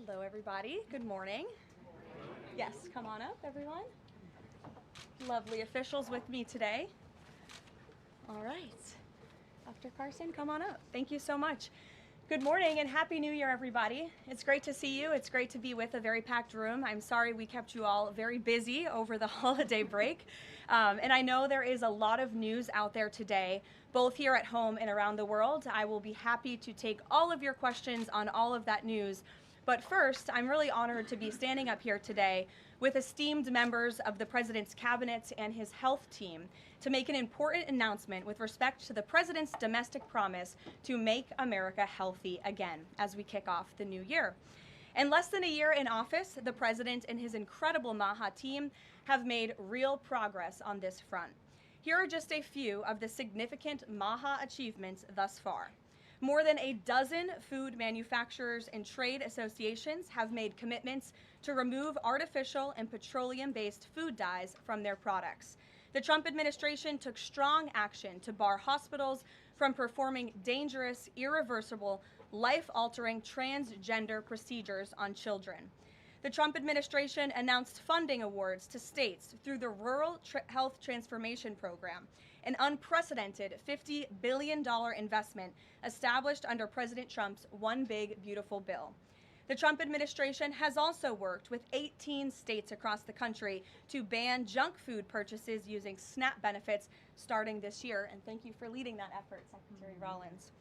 Hello, everybody. Good morning. Yes, come on up, everyone. Lovely officials with me today. All right. Dr. Carson, come on up. Thank you so much. Good morning and Happy New Year, everybody. It's great to see you. It's great to be with a very packed room. I'm sorry we kept you all very busy over the holiday break. And I know there is a lot of news out there today, both here at home and around the world. I will be happy to take all of your questions on all of that news. But first, I'm really honored to be standing up here today with esteemed members of the President's Cabinet and his health team to make an important announcement with respect to the President's domestic promise to make America healthy again as we kick off the new year. In less than a year in office, the President and his incredible MAHA team have made real progress on this front. Here are just a few of the significant MAHA achievements thus far. More than a dozen food manufacturers and trade associations have made commitments to remove artificial and petroleum-based food dyes from their products. The Trump administration took strong action to bar hospitals from performing dangerous, irreversible, life-altering transgender procedures on children. The Trump administration announced funding awards to states through the Rural Health Transformation Program, an unprecedented $50 billion investment established under President Trump's One Big Beautiful Bill. The Trump administration has also worked with 18 states across the country to ban junk food purchases using SNAP benefits starting this year. And thank you for leading that effort, Secretary Rollins.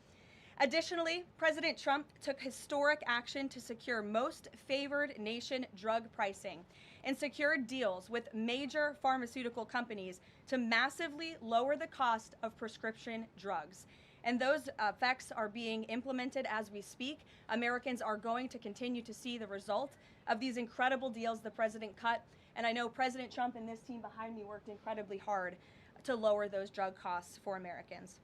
Additionally, President Trump took historic action to secure most favored nation drug pricing and secured deals with major pharmaceutical companies to massively lower the cost of prescription drugs. And those effects are being implemented as we speak. Americans are going to continue to see the result of these incredible deals the president cut. And I know President Trump and this team behind me worked incredibly hard to lower those drug costs for Americans.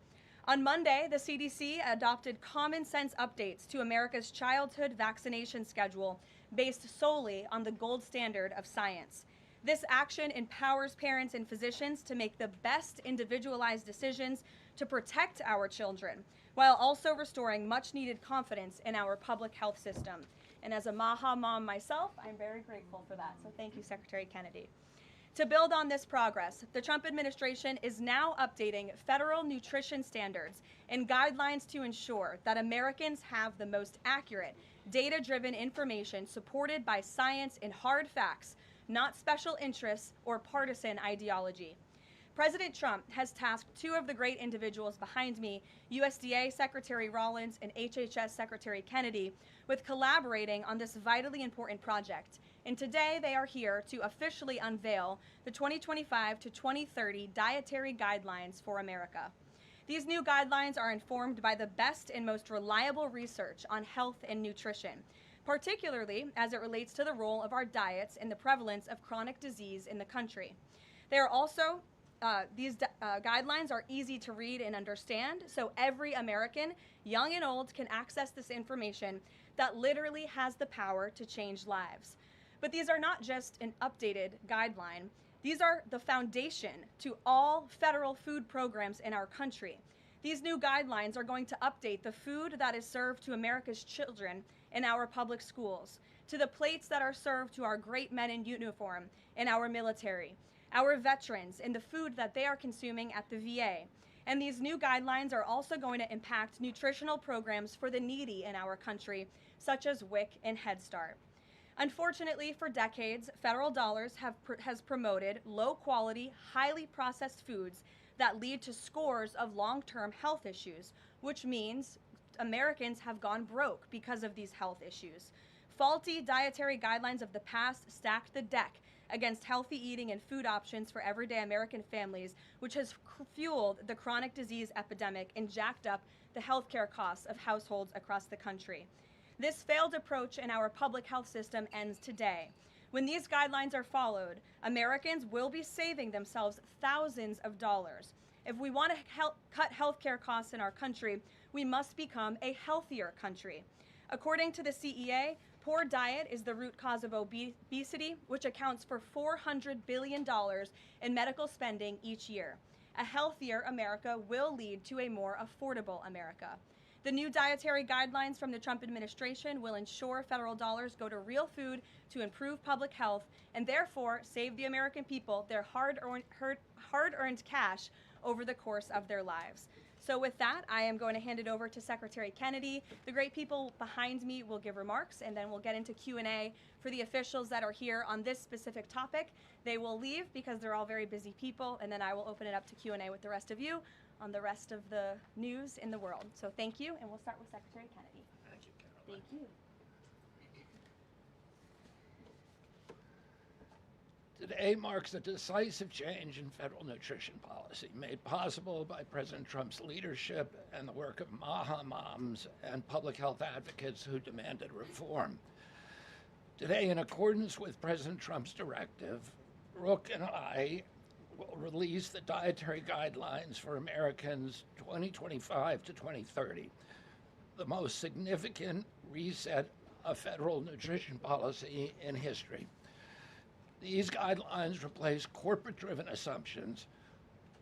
On Monday, the CDC adopted common sense updates to America's childhood vaccination schedule based solely on the gold standard of science. This action empowers parents and physicians to make the best individualized decisions to protect our children, while also restoring much needed confidence in our public health system. And as a MAHA mom myself, I'm very grateful for that. So thank you, Secretary Kennedy. To build on this progress, the Trump administration is now updating federal nutrition standards and guidelines to ensure that Americans have the most accurate, data-driven information supported by science and hard facts, not special interests or partisan ideology. President Trump has tasked two of the great individuals behind me, USDA Secretary Rollins and HHS Secretary Kennedy, with collaborating on this vitally important project. And today they are here to officially unveil the 2025 to 2030 dietary guidelines for America. These new guidelines are informed by the best and most reliable research on health and nutrition, particularly as it relates to the role of our diets and the prevalence of chronic disease in the country. They are also These guidelines are easy to read and understand, so every American, young and old, can access this information that literally has the power to change lives. But these are not just an updated guideline. These are the foundation to all federal food programs in our country. These new guidelines are going to update the food that is served to America's children in our public schools, to the plates that are served to our great men in uniform in our military, our veterans, and the food that they are consuming at the VA. And these new guidelines are also going to impact nutritional programs for the needy in our country, such as WIC and Head Start. Unfortunately, for decades, federal dollars has promoted low-quality, highly processed foods that lead to scores of long-term health issues, which means Americans have gone broke because of these health issues. Faulty dietary guidelines of the past stacked the deck against healthy eating and food options for everyday American families, which has fueled the chronic disease epidemic and jacked up the healthcare costs of households across the country. This failed approach in our public health system ends today. When these guidelines are followed, Americans will be saving themselves thousands of dollars. If we want to cut healthcare costs in our country, we must become a healthier country. According to the CEA, poor diet is the root cause of obesity, which accounts for $400 billion in medical spending each year. A healthier America will lead to a more affordable America. The new dietary guidelines from the Trump administration will ensure federal dollars go to real food to improve public health and therefore save the American people their hard-earned cash over the course of their lives. So with that, I am going to hand it over to Secretary Kennedy. The great people behind me will give remarks, and then we'll get into Q&A for the officials that are here on this specific topic. They will leave because they're all very busy people, and then I will open it up to Q&A with the rest of you on the rest of the news in the world. So thank you, and we'll start with Secretary Kennedy. Thank you, Carolyn. Thank you. Today marks a decisive change in federal nutrition policy made possible by President Trump's leadership and the work of MAHA moms and public health advocates who demanded reform. Today, in accordance with President Trump's directive, Brooke and I will release the dietary guidelines for Americans 2025 to 2030, the most significant reset of federal nutrition policy in history. These guidelines replace corporate-driven assumptions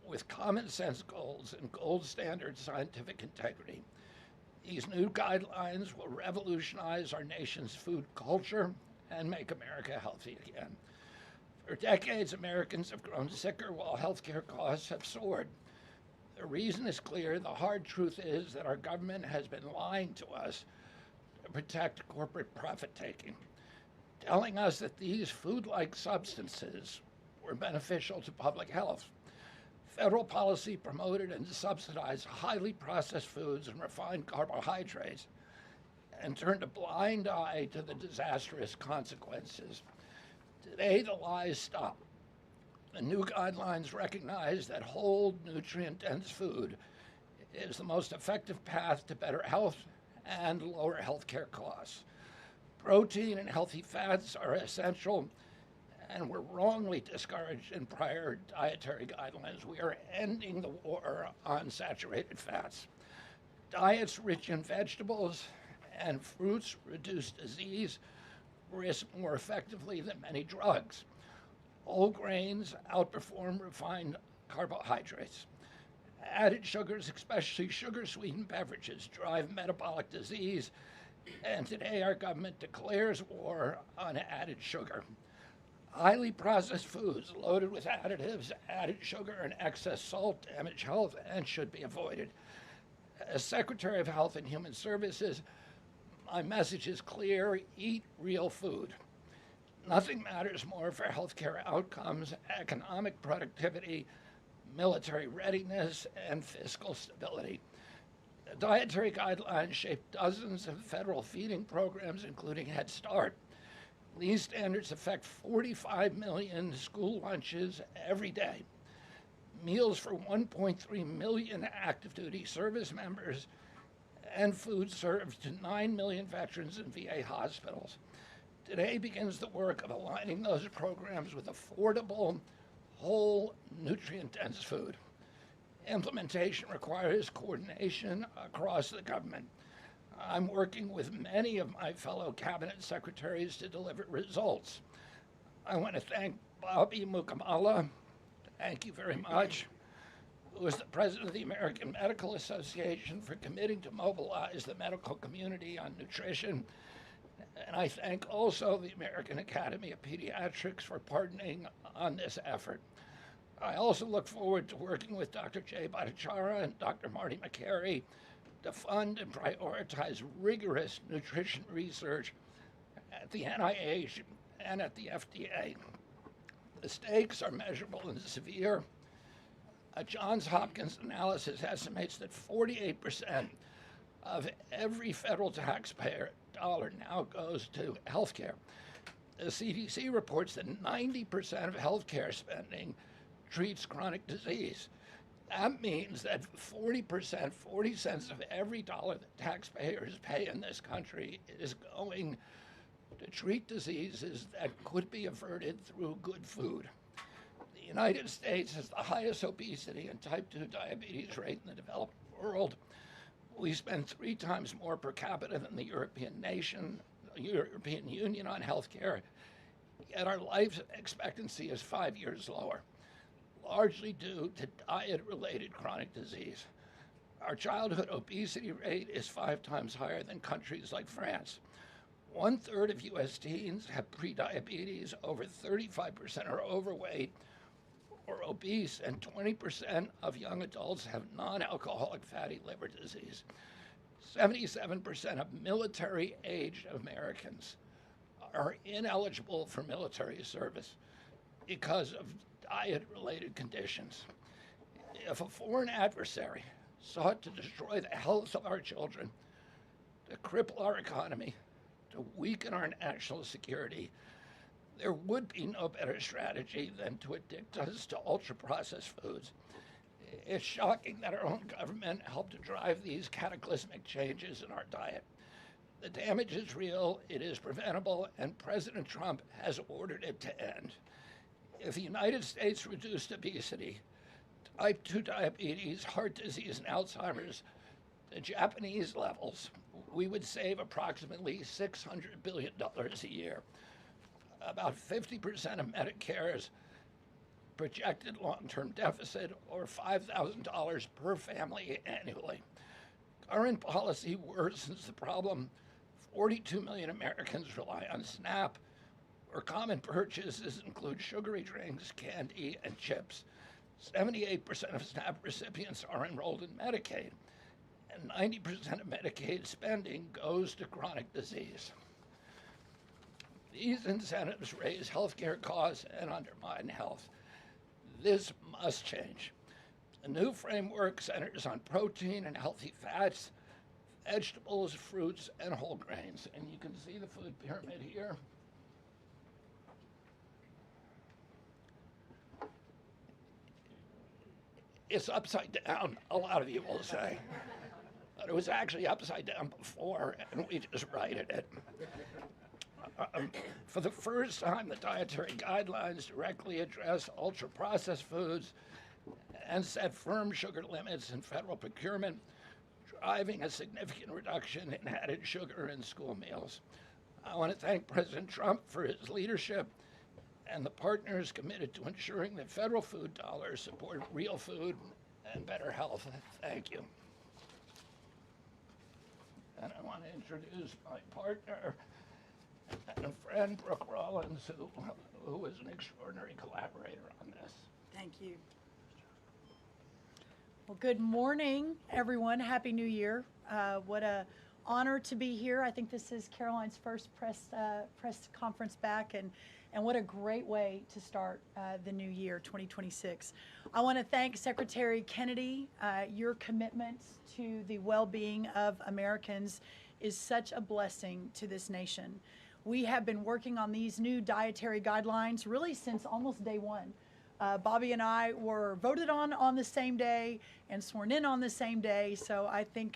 with common sense goals and gold standard scientific integrity. These new guidelines will revolutionize our nation's food culture and make America healthy again. For decades, Americans have grown sicker while healthcare costs have soared. The reason is clear. The hard truth is that our government has been lying to us to protect corporate profit-taking, telling us that these food-like substances were beneficial to public health. Federal policy promoted and subsidized highly processed foods and refined carbohydrates and turned a blind eye to the disastrous consequences. Today, the lies stop. The new guidelines recognize that whole, nutrient-dense food is the most effective path to better health and lower healthcare costs. Protein and healthy fats are essential and were wrongly discouraged in prior dietary guidelines. We are ending the war on saturated fats. Diets rich in vegetables and fruits reduce disease risk more effectively than many drugs. Whole grains outperform refined carbohydrates. Added sugars, especially sugar-sweetened beverages, drive metabolic disease, and today our government declares war on added sugar. Highly processed foods loaded with additives, added sugar, and excess salt damage health and should be avoided. As Secretary of Health and Human Services, my message is clear: eat real food. Nothing matters more for healthcare outcomes, economic productivity, military readiness, and fiscal stability. The dietary guidelines shape dozens of federal feeding programs, including Head Start. These standards affect 45 million school lunches every day, meals for 1.3 million active duty service members, and food served to 9 million veterans in VA hospitals. Today begins the work of aligning those programs with affordable, whole, nutrient-dense food. Implementation requires coordination across the government. I'm working with many of my fellow cabinet secretaries to deliver results. I want to thank Bobby Mukamala, thank you very much, who is the president of the American Medical Association, for committing to mobilize the medical community on nutrition. And I thank also the American Academy of Pediatrics for partnering on this effort. I also look forward to working with Dr. Jay Bhattacharya and Dr. Marty McCary to fund and prioritize rigorous nutrition research at the NIH and at the FDA. The stakes are measurable and severe. A Johns Hopkins analysis estimates that 48% of every federal taxpayer dollar now goes to healthcare. The CDC reports that 90% of healthcare spending treats chronic disease. That means that 40%, 40 cents of every dollar that taxpayers pay in this country is going to treat diseases that could be averted through good food. The United States has the highest obesity and type 2 diabetes rate in the developed world. We spend 3 times more per capita than the European Union on healthcare, yet our life expectancy is 5 years lower, largely due to diet-related chronic disease. Our childhood obesity rate is 5 times higher than countries like France. 1/3 of U.S. teens have prediabetes, over 35% are overweight or obese, and 20% of young adults have non-alcoholic fatty liver disease. 77% of military-aged Americans are ineligible for military service because of diet-related conditions. If a foreign adversary sought to destroy the health of our children, to cripple our economy, to weaken our national security, there would be no better strategy than to addict us to ultra-processed foods. It's shocking that our own government helped to drive these cataclysmic changes in our diet. The damage is real, it is preventable, and President Trump has ordered it to end. If the United States reduced obesity, type 2 diabetes, heart disease, and Alzheimer's to Japanese levels, we would save approximately $600 billion a year. About 50% of Medicare's projected long-term deficit, or $5,000 per family annually. Current policy worsens the problem. 42 million Americans rely on SNAP, where common purchases include sugary drinks, candy, and chips. 78% of SNAP recipients are enrolled in Medicaid, and 90% of Medicaid spending goes to chronic disease. These incentives raise healthcare costs and undermine health. This must change. The new framework centers on protein and healthy fats, vegetables, fruits, and whole grains. And you can see the food pyramid here. It's upside down, a lot of you will say. But it was actually upside down before, and we just righted it. For the first time, the dietary guidelines directly address ultra-processed foods and set firm sugar limits in federal procurement, driving a significant reduction in added sugar in school meals. I want to thank President Trump for his leadership and the partners committed to ensuring that federal food dollars support real food and better health. Thank you. And I want to introduce my partner and friend, Brooke Rollins, who is an extraordinary collaborator on this. Thank you. Well, good morning, everyone. Happy New Year. What a honor to be here. I think this is Caroline's first press conference back, and what a great way to start the new year, 2026. I want to thank Secretary Kennedy. Your commitment to the well-being of Americans is such a blessing to this nation. We have been working on these new dietary guidelines really since almost day one. Bobby and I were voted on the same day and sworn in on the same day. So I think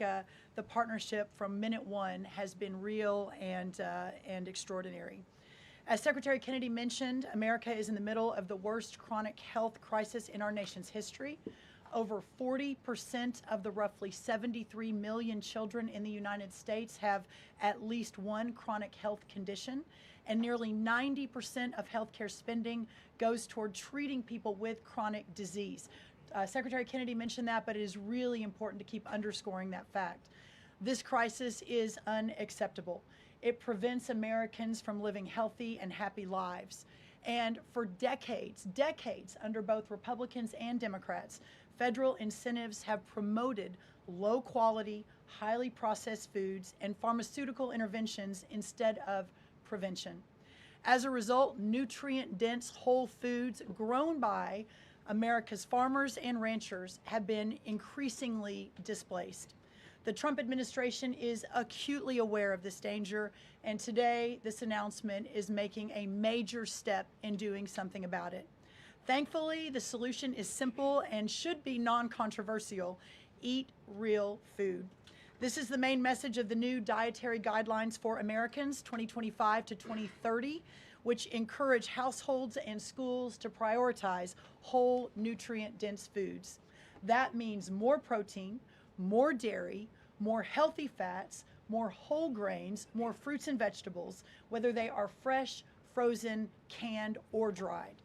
the partnership from minute one has been real and extraordinary. As Secretary Kennedy mentioned, America is in the middle of the worst chronic health crisis in our nation's history. Over 40% of the roughly 73 million children in the United States have at least one chronic health condition, and nearly 90% of healthcare spending goes toward treating people with chronic disease. Secretary Kennedy mentioned that, but it is really important to keep underscoring that fact. This crisis is unacceptable. It prevents Americans from living healthy and happy lives. And for decades under both Republicans and Democrats, federal incentives have promoted low quality, highly processed foods and pharmaceutical interventions instead of prevention. As a result, nutrient-dense whole foods grown by America's farmers and ranchers have been increasingly displaced. The Trump administration is acutely aware of this danger, and today this announcement is making a major step in doing something about it. Thankfully, the solution is simple and should be non-controversial. Eat real food. This is the main message of the new Dietary Guidelines for Americans 2025 to 2030, which encourage households and schools to prioritize whole, nutrient-dense foods. That means more protein, more dairy, more healthy fats, more whole grains, more fruits and vegetables, whether they are fresh, frozen, canned, or dried.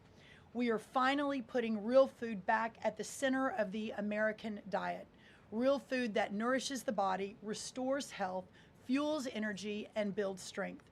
We are finally putting real food back at the center of the American diet. real food that nourishes the body, restores health, fuels energy, and builds strength.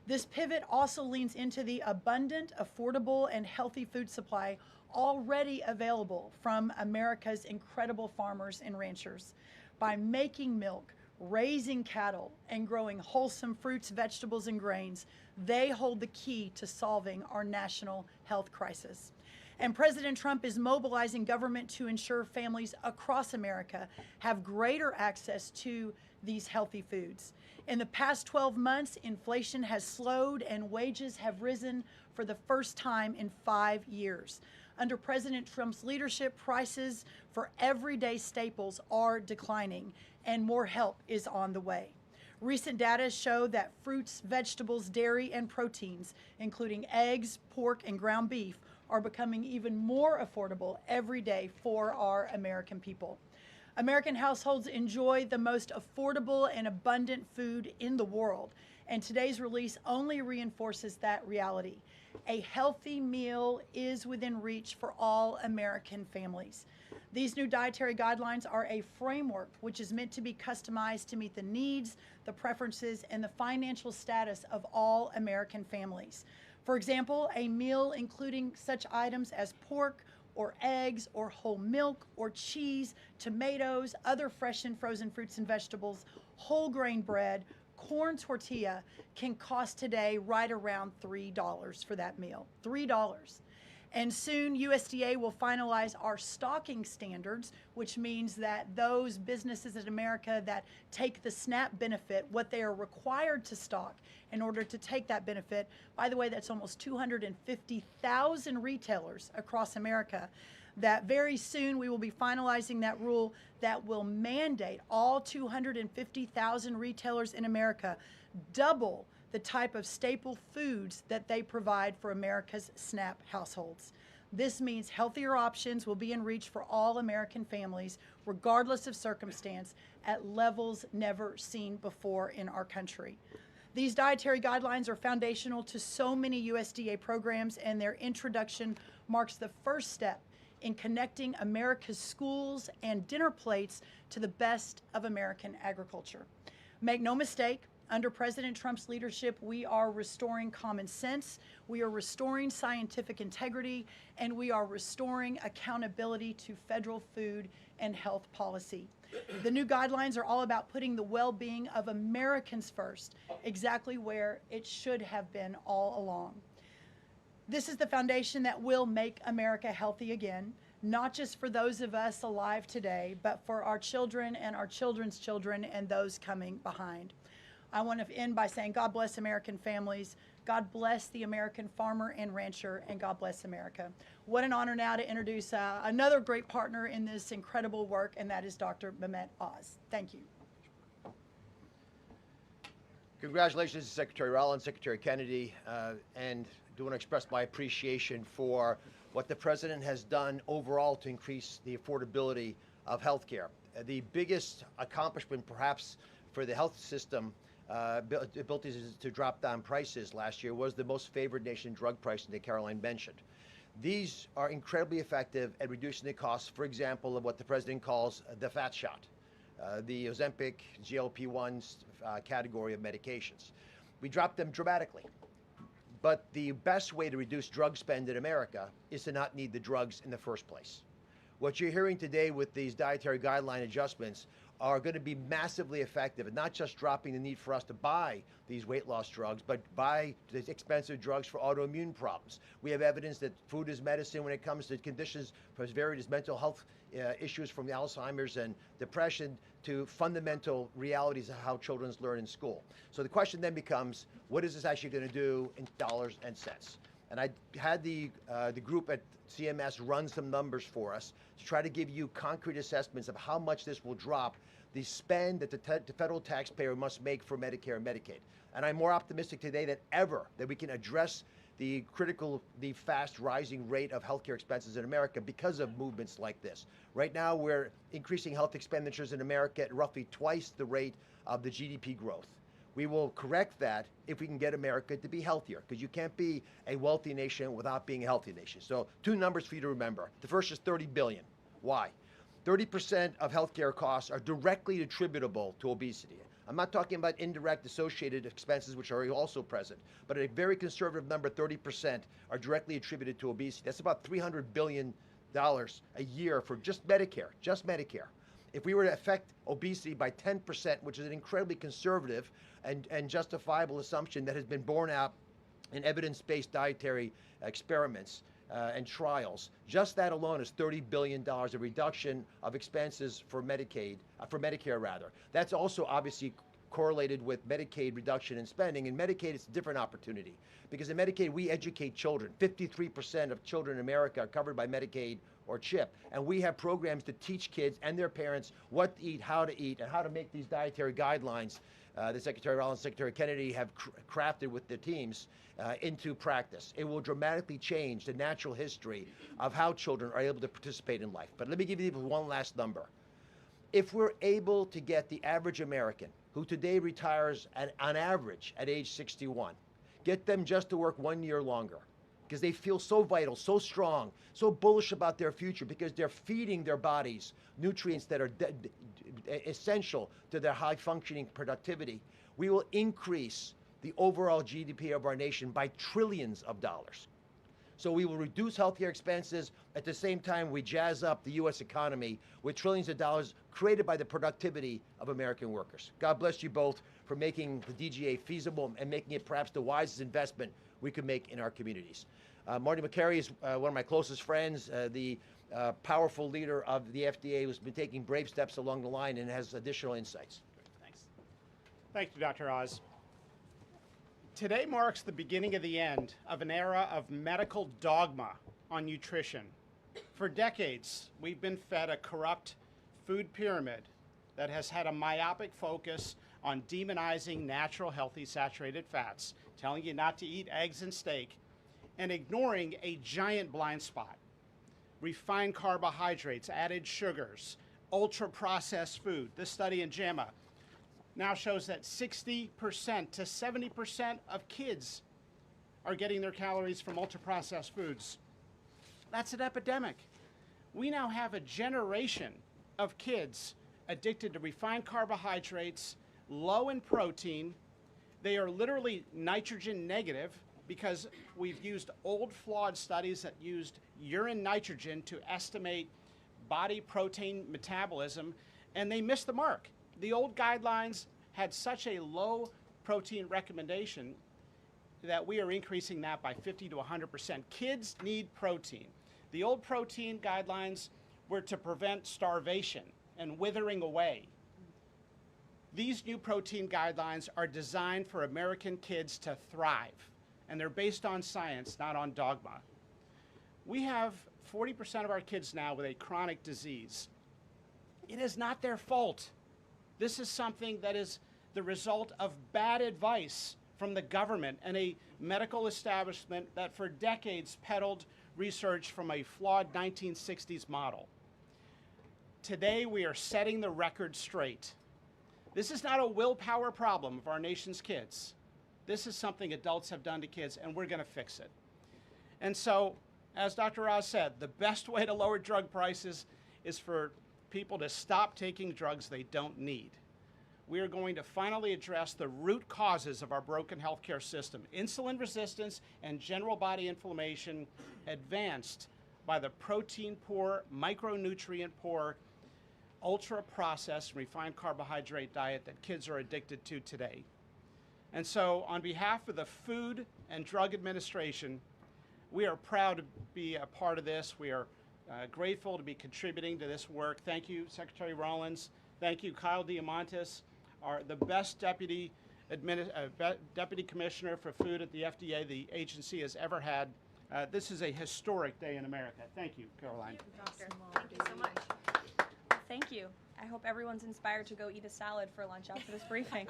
This pivot also leans into the abundant, affordable, and healthy food supply already available from America's incredible farmers and ranchers. By making milk, raising cattle, and growing wholesome fruits, vegetables, and grains, they hold the key to solving our national health crisis. And President Trump is mobilizing government to ensure families across America have greater access to these healthy foods. In the past 12 months, inflation has slowed and wages have risen for the first time in 5 years. Under President Trump's leadership, prices for everyday staples are declining and more help is on the way. Recent data show that fruits, vegetables, dairy, and proteins, including eggs, pork, and ground beef, are becoming even more affordable every day for our American people. American households enjoy the most affordable and abundant food in the world, and today's release only reinforces that reality. A healthy meal is within reach for all American families. These new dietary guidelines are a framework which is meant to be customized to meet the needs, the preferences, and the financial status of all American families. For example, a meal including such items as pork or eggs or whole milk or cheese, tomatoes, other fresh and frozen fruits and vegetables, whole grain bread, corn tortilla can cost today right around $3 for that meal. $3. And soon USDA will finalize our stocking standards, which means that those businesses in America that take the SNAP benefit, what they are required to stock in order to take that benefit. By the way, that's almost 250,000 retailers across America. That very soon we will be finalizing that rule that will mandate all 250,000 retailers in America double the type of staple foods that they provide for America's SNAP households. This means healthier options will be in reach for all American families, regardless of circumstance, at levels never seen before in our country. These dietary guidelines are foundational to so many USDA programs, and their introduction marks the first step in connecting America's schools and dinner plates to the best of American agriculture. Make no mistake, under President Trump's leadership, we are restoring common sense, we are restoring scientific integrity, and we are restoring accountability to federal food and health policy. The new guidelines are all about putting the well-being of Americans first, exactly where it should have been all along. This is the foundation that will make America healthy again, not just for those of us alive today, but for our children and our children's children and those coming behind. I want to end by saying God bless American families, God bless the American farmer and rancher, and God bless America. What an honor now to introduce another great partner in this incredible work, and that is Dr. Mehmet Oz. Thank you. Congratulations to Secretary Rollins, Secretary Kennedy, and do want to express my appreciation for what the President has done overall to increase the affordability of health care. The biggest accomplishment perhaps for the health system ability to drop down prices last year was the most favored nation drug pricing that Caroline mentioned. These are incredibly effective at reducing the cost, for example, of what the President calls the fat shot, the Ozempic, GLP-1 category of medications. We dropped them dramatically. But the best way to reduce drug spend in America is to not need the drugs in the first place. What you're hearing today with these dietary guideline adjustments are going to be massively effective, and not just dropping the need for us to buy these weight loss drugs, but buy these expensive drugs for autoimmune problems. We have evidence that food is medicine when it comes to conditions as varied as mental health issues from Alzheimer's and depression to fundamental realities of how children learn in school. So the question then becomes, what is this actually going to do in dollars and cents? And I had the group at CMS run some numbers for us to try to give you concrete assessments of how much this will drop the spend that the federal taxpayer must make for Medicare and Medicaid. And I'm more optimistic today than ever that we can address the fast rising rate of healthcare expenses in America because of movements like this. Right now, we're increasing health expenditures in America at roughly twice the rate of the GDP growth. We will correct that if we can get America to be healthier, because you can't be a wealthy nation without being a healthy nation. So 2 numbers for you to remember. The first is $30 billion. Why? 30% of healthcare costs are directly attributable to obesity. I'm not talking about indirect associated expenses, which are also present, but a very conservative number, 30%, are directly attributed to obesity. That's about $300 billion a year for just Medicare, If we were to affect obesity by 10%, which is an incredibly conservative and justifiable assumption that has been borne out in evidence-based dietary experiments and trials, just that alone is $30 billion of reduction of expenses for Medicare rather. That's also obviously correlated with Medicaid reduction in spending. In Medicaid, it's a different opportunity because in Medicaid, we educate children. 53% of children in America are covered by Medicaid or CHIP, and we have programs to teach kids and their parents what to eat, and how to make these dietary guidelines that Secretary Rollins, Secretary Kennedy have crafted with the teams into practice. It will dramatically change the natural history of how children are able to participate in life. But let me give you one last number. If we're able to get the average American, who today retires on average at age 61, get them just to work 1 year longer, because they feel so vital, so strong, so bullish about their future, because they're feeding their bodies nutrients that are essential to their high-functioning productivity, we will increase the overall GDP of our nation by trillions of dollars. So we will reduce healthcare expenses. At the same time, we jazz up the U.S. economy with trillions of dollars created by the productivity of American workers. God bless you both for making the DGA feasible and making it perhaps the wisest investment we could make in our communities. Marty Makary is one of my closest friends, the powerful leader of the FDA who's been taking brave steps along the line and has additional insights. Thanks. Thank you, Dr. Oz. Today marks the beginning of the end of an era of medical dogma on nutrition. For decades, we've been fed a corrupt food pyramid that has had a myopic focus on demonizing natural, healthy, saturated fats, telling you not to eat eggs and steak, and ignoring a giant blind spot. Refined carbohydrates, added sugars, ultra-processed food. This study in JAMA now shows that 60% to 70% of kids are getting their calories from ultra-processed foods. That's an epidemic. We now have a generation of kids addicted to refined carbohydrates, low in protein. They are literally nitrogen negative because we've used old flawed studies that used urine nitrogen to estimate body protein metabolism, and they missed the mark. The old guidelines had such a low protein recommendation that we are increasing that by 50 to 100%. Kids need protein. The old protein guidelines were to prevent starvation and withering away. These new protein guidelines are designed for American kids to thrive, and they're based on science, not on dogma. We have 40% of our kids now with a chronic disease. It is not their fault. This is something that is the result of bad advice from the government and a medical establishment that for decades peddled research from a flawed 1960s model. Today, we are setting the record straight. This is not a willpower problem of our nation's kids. This is something adults have done to kids, and we're going to fix it. And so, as Dr. Oz said, the best way to lower drug prices is for people to stop taking drugs they don't need. We are going to finally address the root causes of our broken healthcare system: insulin resistance and general body inflammation, advanced by the protein-poor, micronutrient-poor, ultra-processed, refined carbohydrate diet that kids are addicted to today. And so, on behalf of the Food and Drug Administration, we are proud to be a part of this. We are grateful to be contributing to this work. Thank you, Secretary Rollins. Thank you, Kyle Diamantis, the best deputy commissioner for food at the FDA the agency has ever had. This is a historic day in America. Thank you, Caroline. Thank you so much. Thank you. I hope everyone's inspired to go eat a salad for lunch after this briefing.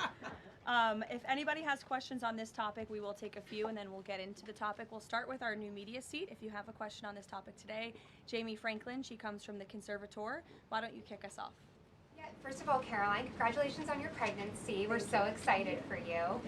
If anybody has questions on this topic, we will take a few and then we'll get into the topic. We'll start with our new media seat. If you have a question on this topic today, Jamie Franklin, she comes from the Conservator. Why don't you kick us off? Yeah, first of all, Caroline, congratulations on your pregnancy. We're so excited for you.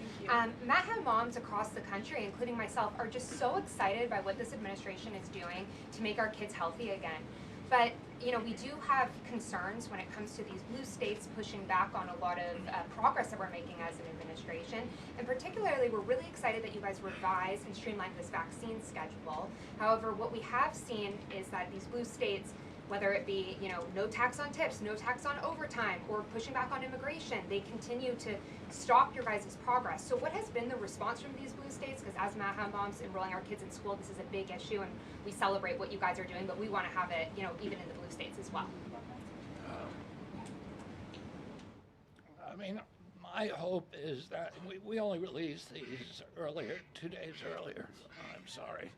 Matt had moms across the country, including myself, are just so excited by what this administration is doing to make our kids healthy again. But we do have concerns when it comes to these blue states pushing back on a lot of progress that we're making as an administration. And particularly, we're really excited that you guys revised and streamlined this vaccine schedule. However, what we have seen is that these blue states, whether it be, no tax on tips, no tax on overtime, or pushing back on immigration, they continue to stop your guys' progress. So what has been the response from these blue states? Because as MAHA moms enrolling our kids in school, this is a big issue, and we celebrate what you guys are doing, but we want to have it, even in the blue states as well. I mean, my hope is that we only released these earlier, 2 days earlier. I'm sorry.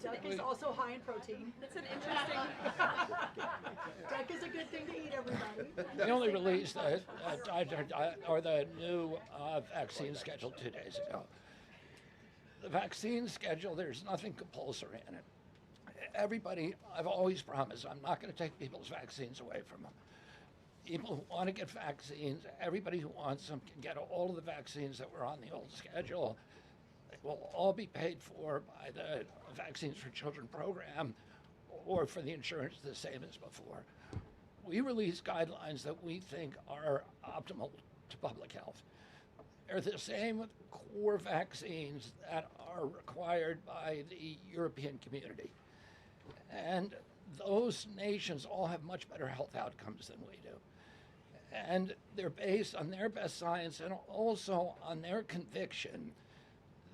Duck is also high in protein. It's an interesting. Duck is a good thing to eat, everybody. We only released the new vaccine schedule 2 days ago. The vaccine schedule, there's nothing compulsory in it. Everybody, I've always promised, I'm not going to take people's vaccines away from them. People who want to get vaccines, everybody who wants them can get all of the vaccines that were on the old schedule. They will all be paid for by the Vaccines for Children program or for the insurance the same as before. We release guidelines that we think are optimal to public health. They're the same with core vaccines that are required by the European community. And those nations all have much better health outcomes than we do. And they're based on their best science and also on their conviction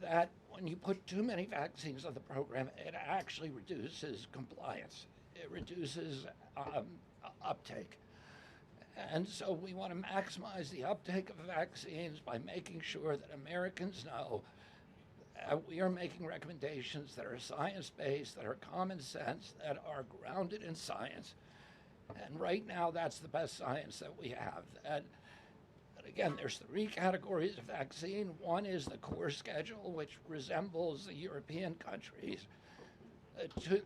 that when you put too many vaccines on the program, it actually reduces compliance. It reduces uptake. And so we want to maximize the uptake of vaccines by making sure that Americans know that we are making recommendations that are science-based, that are common sense, that are grounded in science. And right now, that's the best science that we have. And again, there's 3 categories of vaccine. One is the core schedule, which resembles the European countries.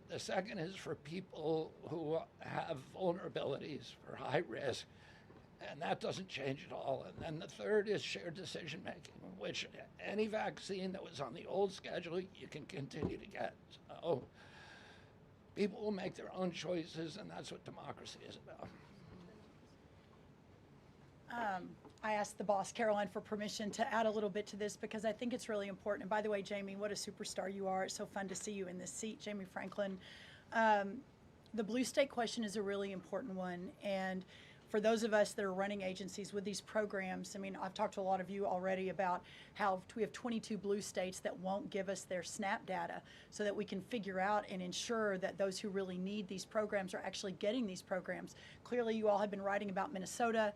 The second is for people who have vulnerabilities, for high risk, and that doesn't change at all. And then the third is shared decision making, which any vaccine that was on the old schedule, you can continue to get. So people will make their own choices, and that's what democracy is about. I asked the boss, Caroline, for permission to add a little bit to this because I think it's really important. And by the way, Jamie, what a superstar you are. It's so fun to see you in this seat, Jamie Franklin. The blue state question is a really important one. And for those of us that are running agencies with these programs, I mean, I've talked to a lot of you already about how we have 22 blue states that won't give us their SNAP data so that we can figure out and ensure that those who really need these programs are actually getting these programs. Clearly, you all have been writing about Minnesota.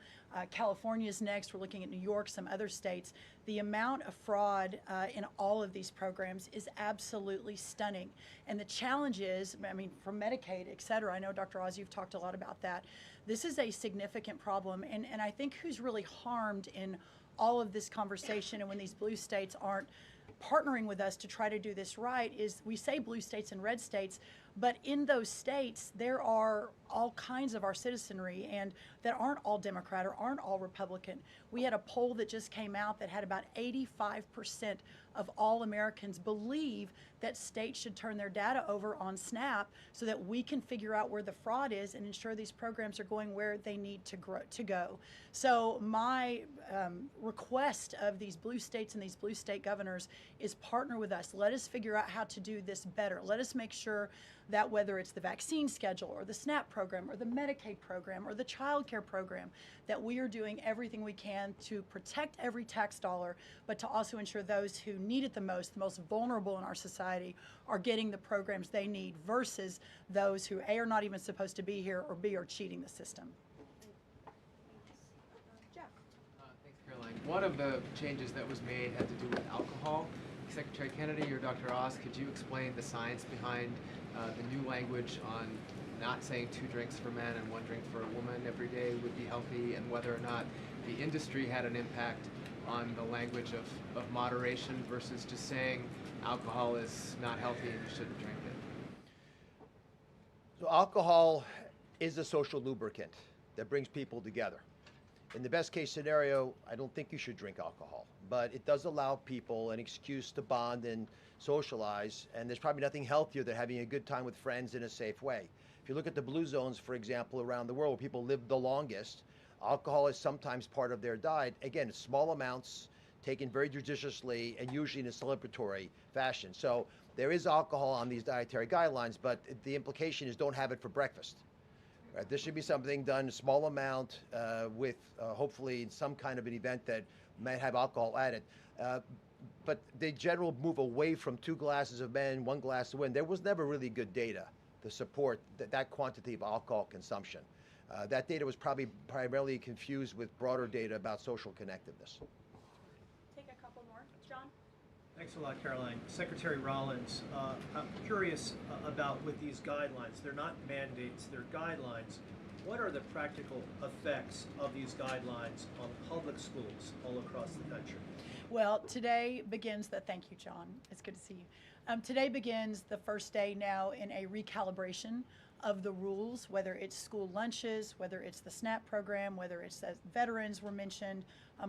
California is next. We're looking at New York, some other states. The amount of fraud in all of these programs is absolutely stunning. And the challenge is, I mean, from Medicaid, et cetera, I know, Dr. Oz, you've talked a lot about that. This is a significant problem. And I think who's really harmed in all of this conversation and when these blue states aren't partnering with us to try to do this right is we say blue states and red states, but in those states, there are all kinds of our citizenry and that aren't all Democrat or aren't all Republican. We had a poll that just came out that had about 85% of all Americans believe that states should turn their data over on SNAP so that we can figure out where the fraud is and ensure these programs are going where they need to go. So my request of these blue states and these blue state governors is partner with us. Let us figure out how to do this better. Let us make sure that whether it's the vaccine schedule or the SNAP program or the Medicaid program or the child care program, that we are doing everything we can to protect every tax dollar, but to also ensure those who need it the most vulnerable in our society, are getting the programs they need versus those who A, are not even supposed to be here, or B, are cheating the system. Jeff. Thanks, Caroline. One of the changes that was made had to do with alcohol. Secretary Kennedy or Dr. Oz, could you explain the science behind the new language on not saying 2 drinks for men and 1 drink for a woman every day would be healthy, and whether or not the industry had an impact on the language of moderation versus just saying alcohol is not healthy and you shouldn't drink it? So alcohol is a social lubricant that brings people together. In the best case scenario, I don't think you should drink alcohol. but it does allow people an excuse to bond and socialize, and there's probably nothing healthier than having a good time with friends in a safe way. If you look at the blue zones, for example, around the world where people live the longest, alcohol is sometimes part of their diet. Again, small amounts, taken very judiciously, and usually in a celebratory fashion. So there is alcohol on these dietary guidelines, but the implication is don't have it for breakfast. Right? This should be something done a small amount with hopefully some kind of an event that might have alcohol added. But the general move away from 2 glasses of men, 1 glass of women, there was never really good data to support that quantity of alcohol consumption. That data was probably primarily confused with broader data about social connectiveness. Take a couple more. John? Thanks a lot, Caroline. Secretary Rollins, I'm curious about with these guidelines. They're not mandates, they're guidelines. What are the practical effects of these guidelines on public schools all across the country? Well, today begins thank you, John. It's good to see you. Today begins the first day now in a recalibration of the rules, whether it's school lunches, whether it's the SNAP program, whether it's as veterans were mentioned,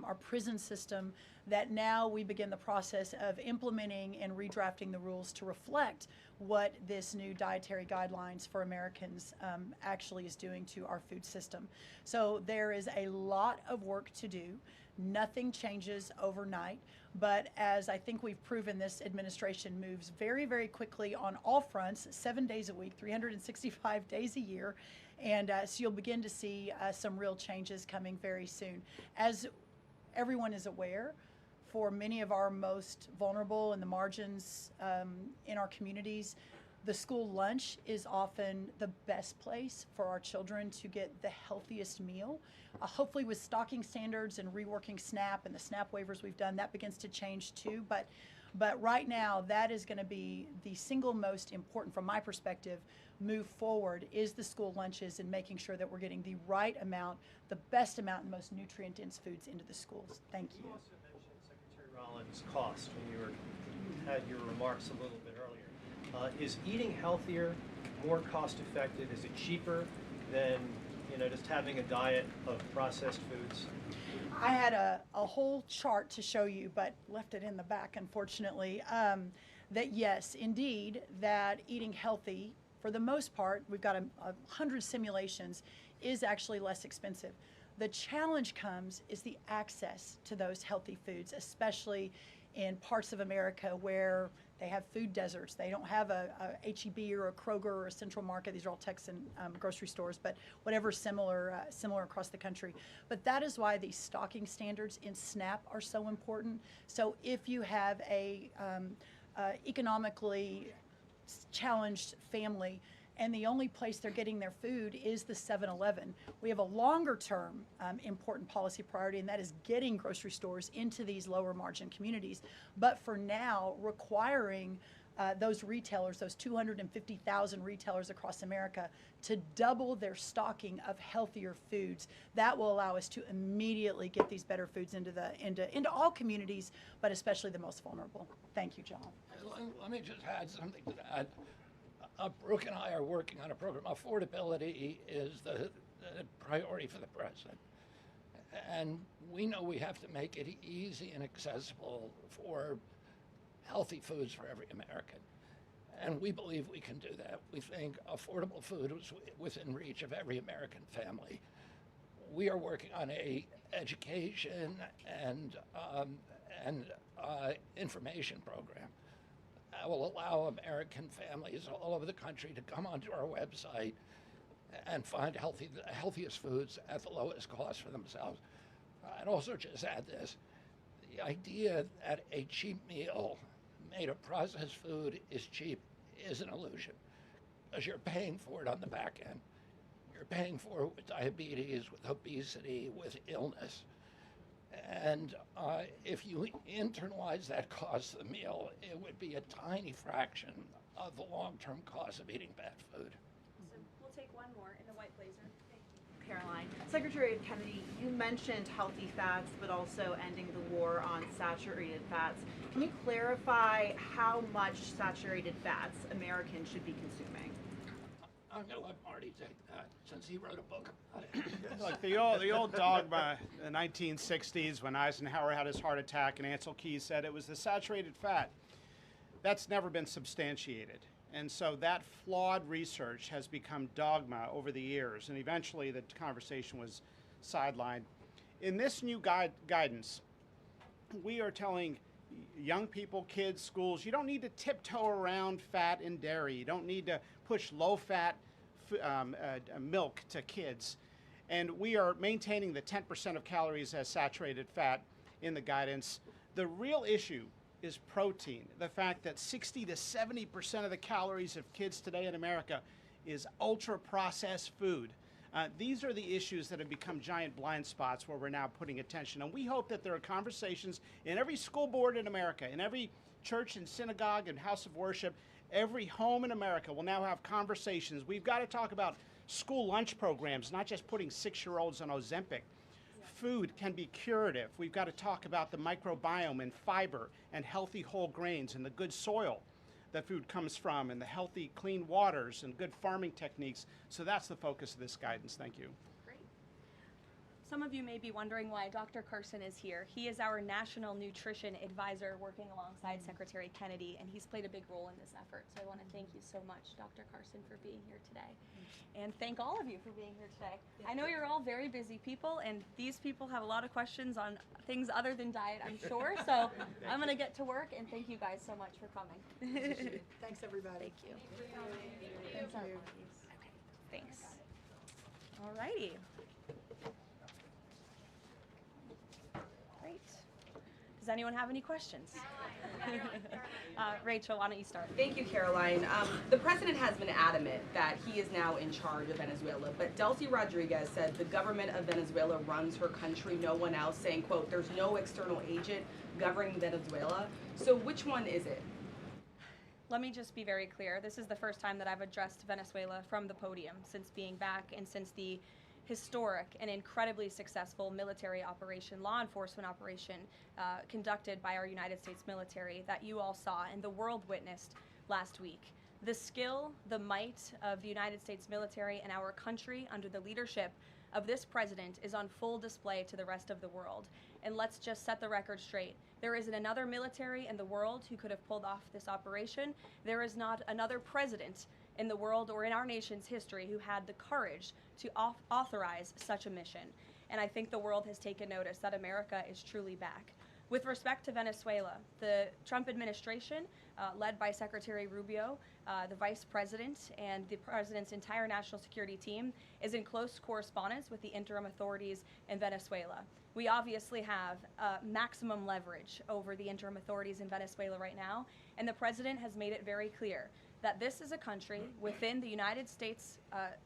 our prison system, that now we begin the process of implementing and redrafting the rules to reflect what this new dietary guidelines for Americans actually is doing to our food system. So there is a lot of work to do. Nothing changes overnight, but as I think we've proven, this administration moves very, very quickly on all fronts, 7 days a week, 365 days a year, and so you'll begin to see some real changes coming very soon. As everyone is aware, for many of our most vulnerable in the margins in our communities, the school lunch is often the best place for our children to get the healthiest meal. Hopefully with stocking standards and reworking SNAP and the SNAP waivers we've done, that begins to change too. But right now, that is going to be the single most important, from my perspective, move forward, is the school lunches and making sure that we're getting the right amount, the best amount, and most nutrient-dense foods into the schools. Thank you. You also mentioned, Secretary Rollins, cost when you had your remarks a little bit earlier. Is eating healthier more cost-effective? Is it cheaper than just having a diet of processed foods? I had a whole chart to show you, but left it in the back, unfortunately, that yes, indeed, that eating healthy, for the most part, we've got 100 simulations, is actually less expensive. The challenge is the access to those healthy foods, especially in parts of America where they have food deserts. They don't have a H-E-B or a Kroger or a Central Market. These are all Texan grocery stores, but whatever similar across the country. But that is why these stocking standards in SNAP are so important. So if you have a economically challenged family, and the only place they're getting their food is the 7-Eleven. We have a longer term important policy priority, and that is getting grocery stores into these lower margin communities. But for now, requiring those retailers, those 250,000 retailers across America, to double their stocking of healthier foods. That will allow us to immediately get these better foods into all communities, but especially the most vulnerable. Thank you, John. Let me just add something to that. Brooke and I are working on a program. Affordability is the priority for the president. And we know we have to make it easy and accessible for healthy foods for every American. And we believe we can do that. We think affordable food is within reach of every American family. We are working on a education and information program that will allow American families all over the country to come onto our website and find the healthiest foods at the lowest cost for themselves. I'd also just add this. The idea that a cheap meal made of processed food is cheap is an illusion, because you're paying for it on the back end. You're paying for it with diabetes, with obesity, with illness. And if you internalize that cost of the meal, it would be a tiny fraction of the long-term cost of eating bad food. So we'll take one more in the white blazer. Thank you. Caroline. Secretary Kennedy, you mentioned healthy fats, but also ending the war on saturated fats. Can you clarify how much saturated fats Americans should be consuming? I'm going to let Marty take that since he wrote a book about it. Look, the old dogma in the 1960s when Eisenhower had his heart attack and Ansel Keys said it was the saturated fat. That's never been substantiated. And so that flawed research has become dogma over the years, and eventually the conversation was sidelined. In this new guidance, we are telling young people, kids, schools, you don't need to tiptoe around fat and dairy. You don't need to push low-fat milk to kids. And we are maintaining the 10% of calories as saturated fat in the guidance. The real issue is protein. The fact that 60 to 70% of the calories of kids today in America is ultra-processed food. These are the issues that have become giant blind spots where we're now putting attention. And we hope that there are conversations in every school board in America, in every church and synagogue and house of worship, every home in America will now have conversations. We've got to talk about school lunch programs, not just putting 6-year-olds on Ozempic. Food can be curative. We've got to talk about the microbiome and fiber and healthy whole grains and the good soil that food comes from and the healthy, clean waters and good farming techniques. So that's the focus of this guidance. Thank you. Great. Some of you may be wondering why Dr. Carson is here. He is our National Nutrition Advisor working alongside Secretary Kennedy, and he's played a big role in this effort. So I want to thank you so much, Dr. Carson, for being here today. And thank all of you for being here today. I know you're all very busy people, and these people have a lot of questions on things other than diet, I'm sure. So I'm going to get to work, and thank you guys so much for coming. Thanks, everybody. Thank you. Thank you. Okay, thanks. All righty. Great. Does anyone have any questions? Rachel, why don't you start? Thank you, Caroline. The president has been adamant that he is now in charge of Venezuela, but Delcy Rodriguez said the government of Venezuela runs her country, no one else, saying, quote, there's no external agent governing Venezuela. So which one is it? Let me just be very clear. This is the first time that I've addressed Venezuela from the podium since being back and since the historic and incredibly successful military operation, law enforcement operation conducted by our United States military that you all saw and the world witnessed last week. The skill, the might of the United States military and our country under the leadership of this president is on full display to the rest of the world. And let's just set the record straight. There isn't another military in the world who could have pulled off this operation. There is not another president in the world or in our nation's history who had the courage to authorize such a mission. And I think the world has taken notice that America is truly back. With respect to Venezuela, the Trump administration, led by Secretary Rubio, the vice president, and the president's entire national security team, is in close correspondence with the interim authorities in Venezuela. We obviously have maximum leverage over the interim authorities in Venezuela right now, and the president has made it very clear that this is a country within the United States,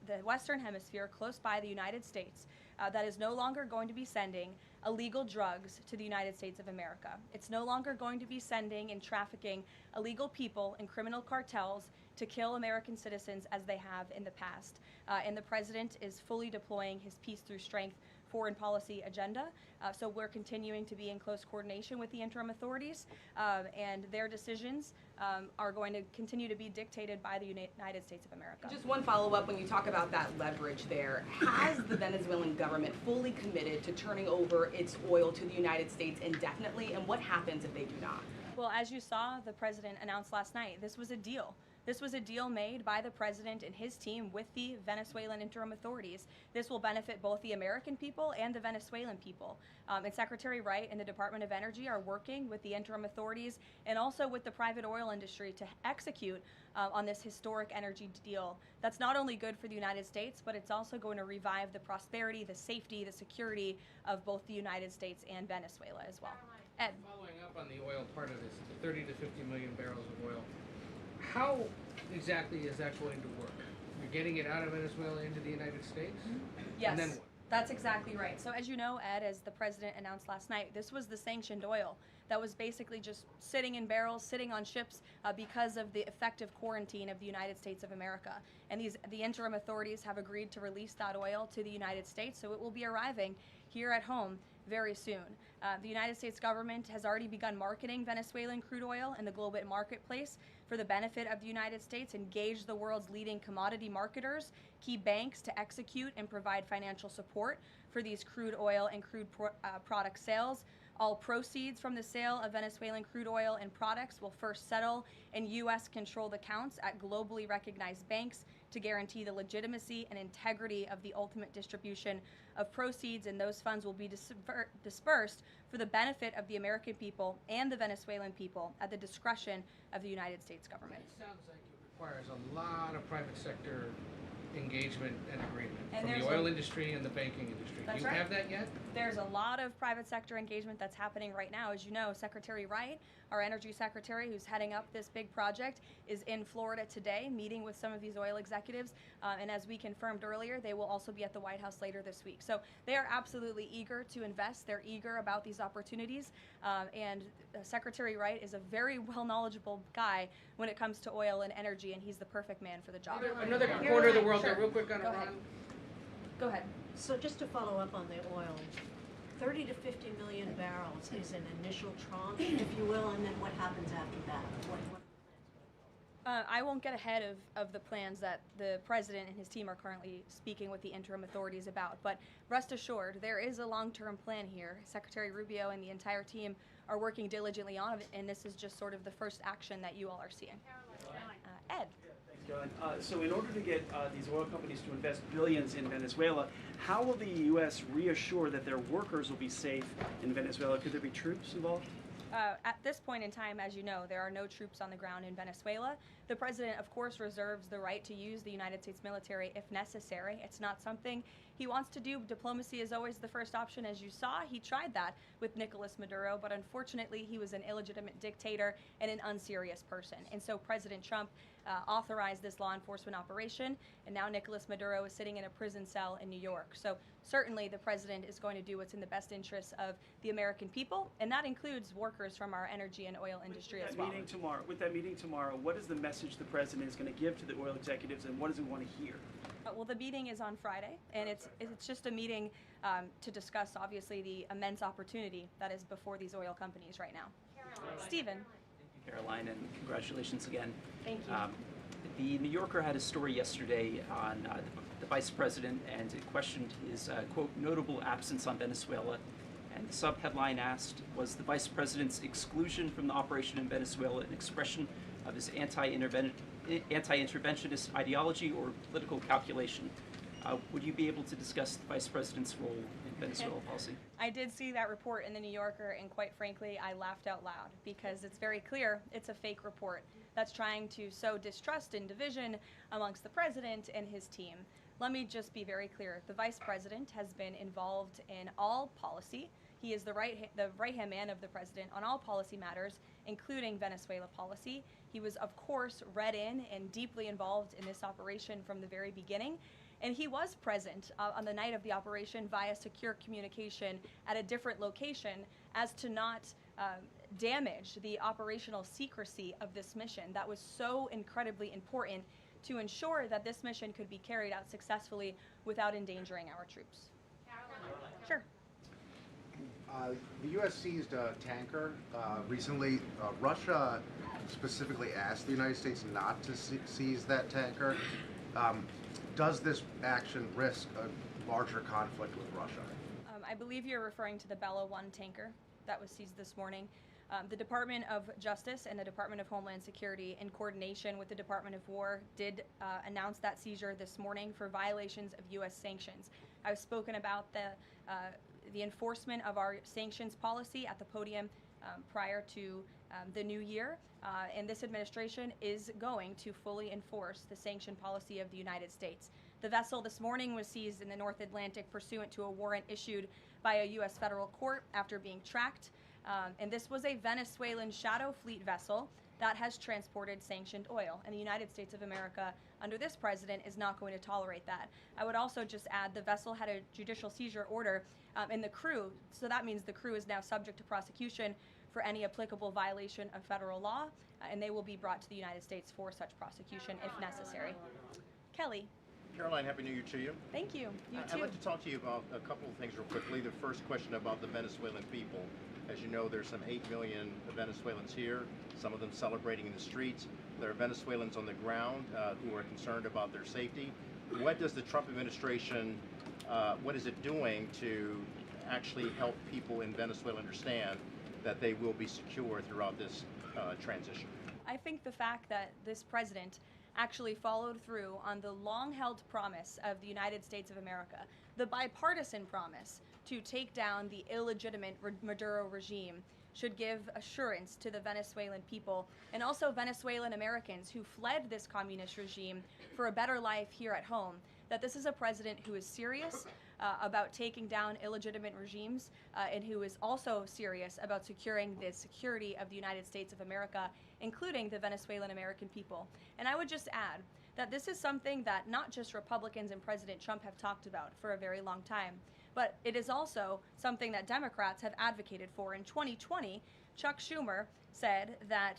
the Western Hemisphere, close by the United States, that is no longer going to be sending illegal drugs to the United States of America. It's no longer going to be sending and trafficking illegal people and criminal cartels to kill American citizens as they have in the past. And the president is fully deploying his peace through strength foreign policy agenda. So we're continuing to be in close coordination with the interim authorities, and their decisions are going to continue to be dictated by the United States of America. Just one follow-up, when you talk about that leverage there, has the Venezuelan government fully committed to turning over its oil to the United States indefinitely, and what happens if they do not? Well, as you saw, the president announced last night, this was a deal. This was a deal made by the president and his team with the Venezuelan interim authorities. This will benefit both the American people and the Venezuelan people. And Secretary Wright and the Department of Energy are working with the interim authorities and also with the private oil industry to execute on this historic energy deal. That's not only good for the United States, but it's also going to revive the prosperity, the safety, the security of both the United States and Venezuela as well. Ed. Following up on the oil part of this, the 30 to 50 million barrels of oil, how exactly is that going to work? You're getting it out of Venezuela into the United States? Yes, And then what? That's exactly right. So as you know, Ed, as the president announced last night, this was the sanctioned oil that was basically just sitting in barrels, sitting on ships because of the effective quarantine of the United States of America. And the interim authorities have agreed to release that oil to the United States, so it will be arriving here at home very soon. The United States government has already begun marketing Venezuelan crude oil in the global marketplace for the benefit of the United States, engage the world's leading commodity marketers, key banks to execute and provide financial support for these crude oil and crude product sales. All proceeds from the sale of Venezuelan crude oil and products will first settle in U.S.-controlled accounts at globally recognized banks to guarantee the legitimacy and integrity of the ultimate distribution of proceeds, and those funds will be dispersed for the benefit of the American people and the Venezuelan people at the discretion of the United States government. It sounds like it requires a lot of private sector engagement and agreement And from there's the oil industry and the banking industry. That's Do you right. have that yet? There's a lot of private sector engagement that's happening right now. As you know, Secretary Wright, our energy secretary who's heading up this big project, is in Florida today meeting with some of these oil executives. And as we confirmed earlier, they will also be at the White House later this week. So they are absolutely eager to invest. They're eager about these opportunities. And Secretary Wright is a very well knowledgeable guy when it comes to oil and energy, and he's the perfect man for the job. Another corner of the world, Sure. real quick on Go ahead. Iran. Go ahead. So just to follow up on the oil, 30 to 50 million barrels is an initial tranche, if you will, and then what happens after that? I won't get ahead of the plans that the president and his team are currently speaking with the interim authorities about, but rest assured, there is a long-term plan here. Secretary Rubio and the entire team are working diligently on it, and this is just sort of the first action that you all are seeing. Ed. Thanks, Caroline. So in order to get these oil companies to invest billions in Venezuela, how will the U.S. reassure that their workers will be safe in Venezuela? Could there be troops involved? At this point in time, as you know, there are no troops on the ground in Venezuela. The president, of course, reserves the right to use the United States military if necessary. It's not something he wants to do. Diplomacy is always the first option. As you saw, he tried that with Nicolas Maduro, but unfortunately, he was an illegitimate dictator and an unserious person. And so President Trump authorized this law enforcement operation, and now Nicolas Maduro is sitting in a prison cell in New York. So certainly the president is going to do what's in the best interests of the American people, and that includes workers from our energy and oil industry as well. With that meeting tomorrow, what is the message the president is going to give to the oil executives, and what does he want to hear? Well, the meeting is on Friday, and it's just a meeting to discuss, obviously, the immense opportunity that is before these oil companies right now. Stephen. Caroline, and congratulations again. Thank you. The New Yorker had a story yesterday on the vice president, and it questioned his, quote, notable absence on Venezuela. And the sub-headline asked, was the vice president's exclusion from the operation in Venezuela an expression of his anti-interventionist ideology or political calculation? Would you be able to discuss the vice president's role in Venezuela policy? I did see that report in the New Yorker, and quite frankly, I laughed out loud because it's very clear it's a fake report that's trying to sow distrust and division amongst the president and his team. Let me just be very clear. The vice president has been involved in all policy. He is the right-hand man of the president on all policy matters, including Venezuela policy. He was, of course, read in and deeply involved in this operation from the very beginning. And he was present on the night of the operation via secure communication at a different location as to not damage the operational secrecy of this mission. That was so incredibly important to ensure that this mission could be carried out successfully without endangering our troops. Sure. The U.S. seized a tanker recently. Russia specifically asked the United States not to seize that tanker. Does this action risk a larger conflict with Russia? I believe you're referring to the Bella 1 tanker that was seized this morning. The Department of Justice and the Department of Homeland Security, in coordination with the Department of War, did announce that seizure this morning for violations of U.S. sanctions. I've spoken about the enforcement of our sanctions policy at the podium prior to the new year, and this administration is going to fully enforce the sanction policy of the United States. The vessel this morning was seized in the North Atlantic pursuant to a warrant issued by a U.S. federal court after being tracked, and this was a Venezuelan shadow fleet vessel that has transported sanctioned oil, and the United States of America, under this president, is not going to tolerate that. I would also just add the vessel had a judicial seizure order in the crew, so that means the crew is now subject to prosecution for any applicable violation of federal law, and they will be brought to the United States for such prosecution if necessary. Kelly. Caroline, Happy New Year to you. Thank you. You too. I'd like to talk to you about a couple of things real quickly. The first question about the Venezuelan people. As you know, there's some 8 million Venezuelans here, some of them celebrating in the streets. There are Venezuelans on the ground who are concerned about their safety. What does the Trump administration, what is it doing to actually help people in Venezuela understand that they will be secure throughout this transition? I think the fact that this president actually followed through on the long-held promise of the United States of America, the bipartisan promise to take down the illegitimate Maduro regime, should give assurance to the Venezuelan people and also Venezuelan Americans who fled this communist regime for a better life here at home, that this is a president who is serious about taking down illegitimate regimes and who is also serious about securing the security of the United States of America, including the Venezuelan American people. And I would just add that this is something that not just Republicans and President Trump have talked about for a very long time, but it is also something that Democrats have advocated for. In 2020, Chuck Schumer said that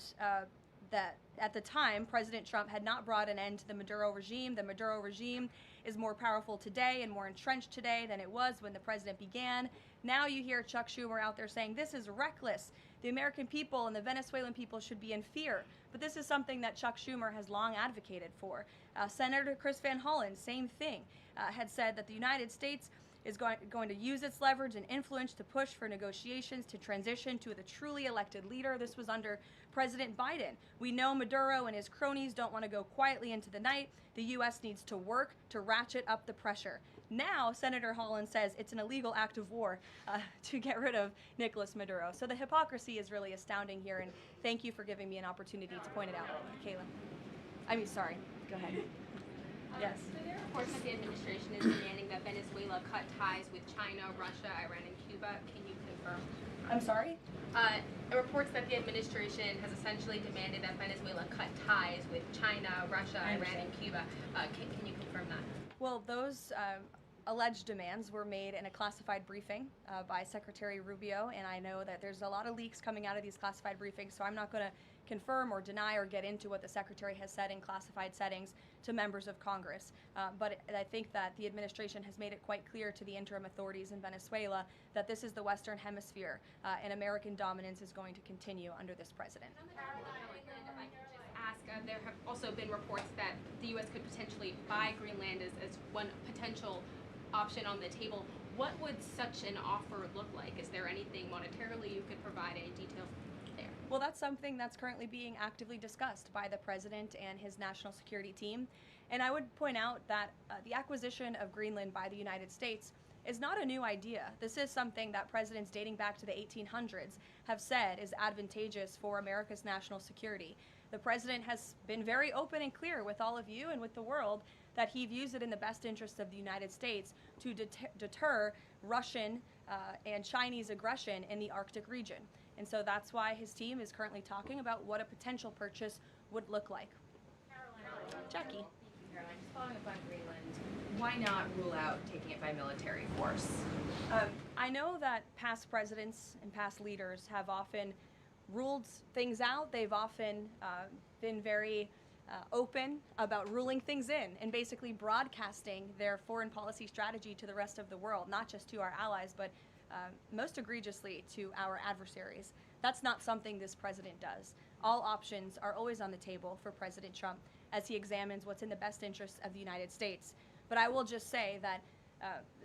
that at the time, President Trump had not brought an end to the Maduro regime. The Maduro regime is more powerful today and more entrenched today than it was when the president began. Now you hear Chuck Schumer out there saying this is reckless. The American people and the Venezuelan people should be in fear. But this is something that Chuck Schumer has long advocated for. Senator Chris Van Hollen, same thing, had said that the United States is going to use its leverage and influence to push for negotiations to transition to the truly elected leader. This was under President Biden. We know Maduro and his cronies don't want to go quietly into the night. The U.S. needs to work to ratchet up the pressure. Now, Senator Holland says it's an illegal act of war to get rid of Nicolas Maduro. So the hypocrisy is really astounding here, and thank you for giving me an opportunity to point it out, Kayla. Sorry, go ahead. Yes. So there are reports that the administration is demanding that Venezuela cut ties with China, Russia, Iran, and Cuba. Can you confirm? I'm sorry? Reports that the administration has essentially demanded that Venezuela cut ties with China, Russia, Iran, and Cuba. Can you confirm that? Well, those alleged demands were made in a classified briefing by Secretary Rubio, and I know that there's a lot of leaks coming out of these classified briefings, so I'm not going to confirm or deny or get into what the Secretary has said in classified settings to members of Congress. But I think that the administration has made it quite clear to the interim authorities in Venezuela that this is the Western Hemisphere and American dominance is going to continue under this president. If I could just ask, there have also been reports that the U.S. could potentially buy Greenland as one potential option on the table. What would such an offer look like? Is there anything monetarily you could provide, any details there? Well, that's something that's currently being actively discussed by the president and his national security team. And I would point out that the acquisition of Greenland by the United States is not a new idea. This is something that presidents dating back to the 1800s have said is advantageous for America's national security. The president has been very open and clear with all of you and with the world that he views it in the best interest of the United States to deter Russian and Chinese aggression in the Arctic region. And so that's why his team is currently talking about what a potential purchase would look like. Jackie. Caroline, just following up on Greenland, why not rule out taking it by military force? I know that past presidents and past leaders have often ruled things out. They've often been very open about ruling things in and basically broadcasting their foreign policy strategy to the rest of the world, not just to our allies, but most egregiously to our adversaries. That's not something this president does. All options are always on the table for President Trump as he examines what's in the best interest of the United States. But I will just say that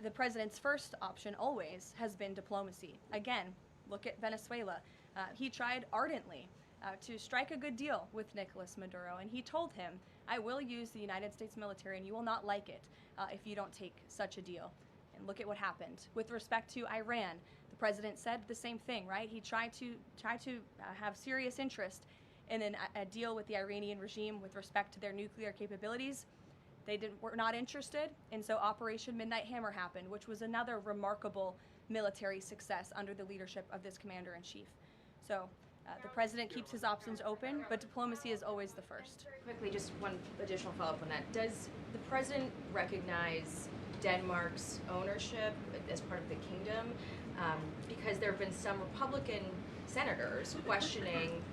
the president's first option always has been diplomacy. Again, look at Venezuela. He tried ardently to strike a good deal with Nicolas Maduro, and he told him, I will use the United States military and you will not like it if you don't take such a deal. And look at what happened. With respect to Iran, the president said the same thing, right? He tried to have serious interest in a deal with the Iranian regime with respect to their nuclear capabilities. They were not interested, and so Operation Midnight Hammer happened, which was another remarkable military success under the leadership of this commander-in-chief. So the president keeps his options open, but diplomacy is always the first. Quickly, just one additional follow-up on that. Does the president recognize Denmark's ownership as part of the kingdom? Because there have been some Republican senators questioning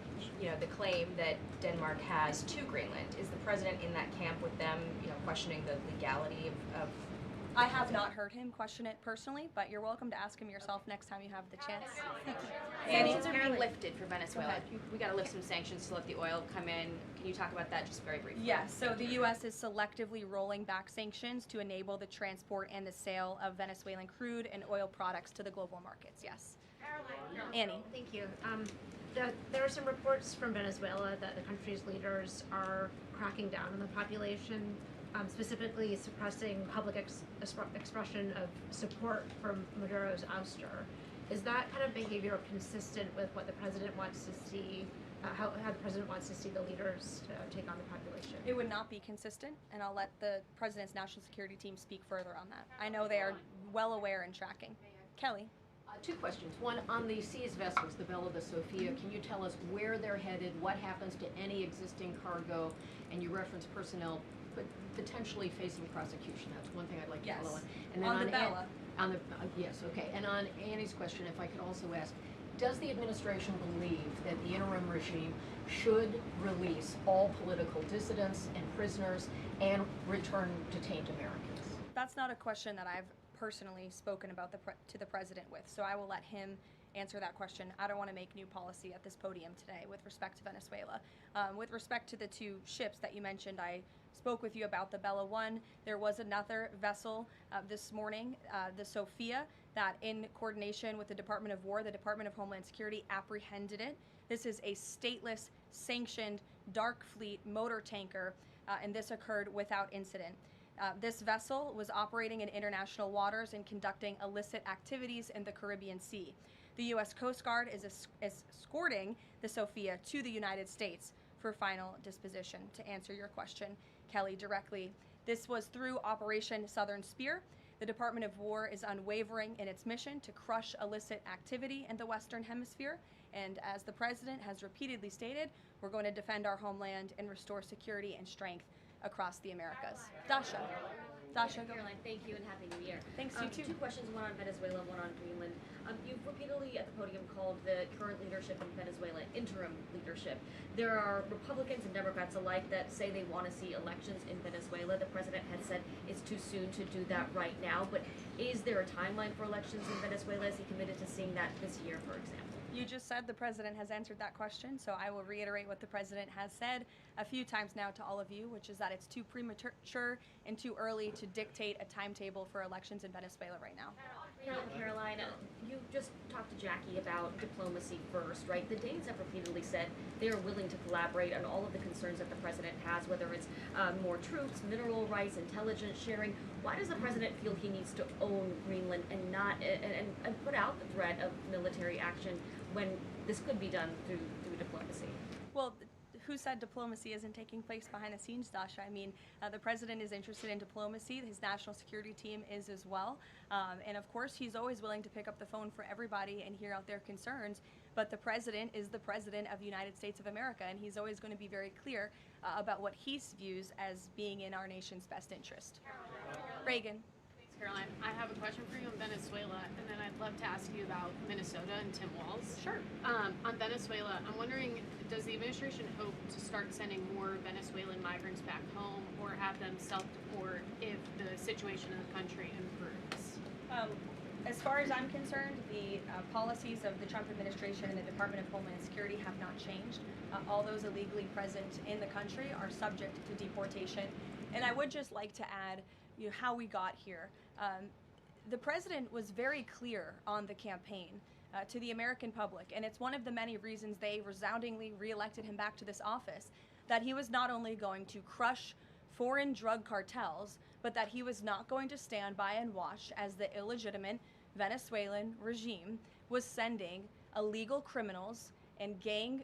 the claim that Denmark has to Greenland. Is the president in that camp with them, questioning the legality of I have not heard him question it personally, but you're welcome to ask him yourself next time you have the chance. Sanctions are being lifted for Venezuela. We got to lift some sanctions to let the oil come in. Can you talk about that just very briefly? Yes, so the U.S. is selectively rolling back sanctions to enable the transport and the sale of Venezuelan crude and oil products to the global markets, yes. Annie. Thank you. There are some reports from Venezuela that the country's leaders are cracking down on the population, specifically suppressing public expression of support for Maduro's ouster. Is that kind of behavior consistent with what the president wants to see, how the president wants to see the leaders take on the population? It would not be consistent, and I'll let the president's national security team speak further on that. I know they are well aware and tracking. Kelly. Two questions. One, on the seized vessels, the Bella, the Sophia, can you tell us where they're headed, what happens to any existing cargo, and you reference personnel potentially facing prosecution? That's one thing I'd like to follow on. And then on the Bella. Yes, okay. And on Annie's question, if I could also ask, does the administration believe that the interim regime should release all political dissidents and prisoners and return detained Americans? That's not a question that I've personally spoken about to the president with, so I will let him answer that question. I don't want to make new policy at this podium today with respect to Venezuela. With respect to the two ships that you mentioned, I spoke with you about the Bella 1. There was another vessel this morning, the Sophia, that in coordination with the Department of War, the Department of Homeland Security apprehended it. This is a stateless, sanctioned, dark fleet motor tanker, and this occurred without incident. This vessel was operating in international waters and conducting illicit activities in the Caribbean Sea. The U.S. Coast Guard is escorting the Sophia to the United States for final disposition. To answer your question, Kelly, directly, this was through Operation Southern Spear. The Department of War is unwavering in its mission to crush illicit activity in the Western Hemisphere. And as the President has repeatedly stated, we're going to defend our homeland and restore security and strength across the Americas. Dasha. Dasha, go. Caroline, thank you and Happy New Year. Thanks, you too. Two questions, one on Venezuela, one on Greenland. You've repeatedly at the podium called the current leadership in Venezuela interim leadership. There are Republicans and Democrats alike that say they want to see elections in Venezuela. The president had said it's too soon to do that right now, but is there a timeline for elections in Venezuela? Is he committed to seeing that this year, for example? You just said the president has answered that question, so I will reiterate what the president has said a few times now to all of you, which is that it's too premature and too early to dictate a timetable for elections in Venezuela right now. Caroline, you just talked to Jackie about diplomacy first, right? The Danes have repeatedly said they are willing to collaborate on all of the concerns that the president has, whether it's more troops, mineral rights, intelligence sharing. Why does the president feel he needs to own Greenland and not and put out the threat of military action when this could be done through diplomacy? Well, who said diplomacy isn't taking place behind the scenes, Dasha? I mean, the president is interested in diplomacy. His national security team is as well. And of course, he's always willing to pick up the phone for everybody and hear out their concerns. But the president is the president of the United States of America, and he's always going to be very clear about what he views as being in our nation's best interest. Reagan. Caroline, I have a question for you on Venezuela, and then I'd love to ask you about Minnesota and Tim Walz. Sure. On Venezuela, I'm wondering, does the administration hope to start sending more Venezuelan migrants back home or have them self-deport if the situation in the country improves? As far as I'm concerned, the policies of the Trump administration and the Department of Homeland Security have not changed. All those illegally present in the country are subject to deportation. And I would just like to add how we got here. The president was very clear on the campaign to the American public, and it's one of the many reasons they resoundingly reelected him back to this office, that he was not only going to crush foreign drug cartels, but that he was not going to stand by and watch as the illegitimate Venezuelan regime was sending illegal criminals and gang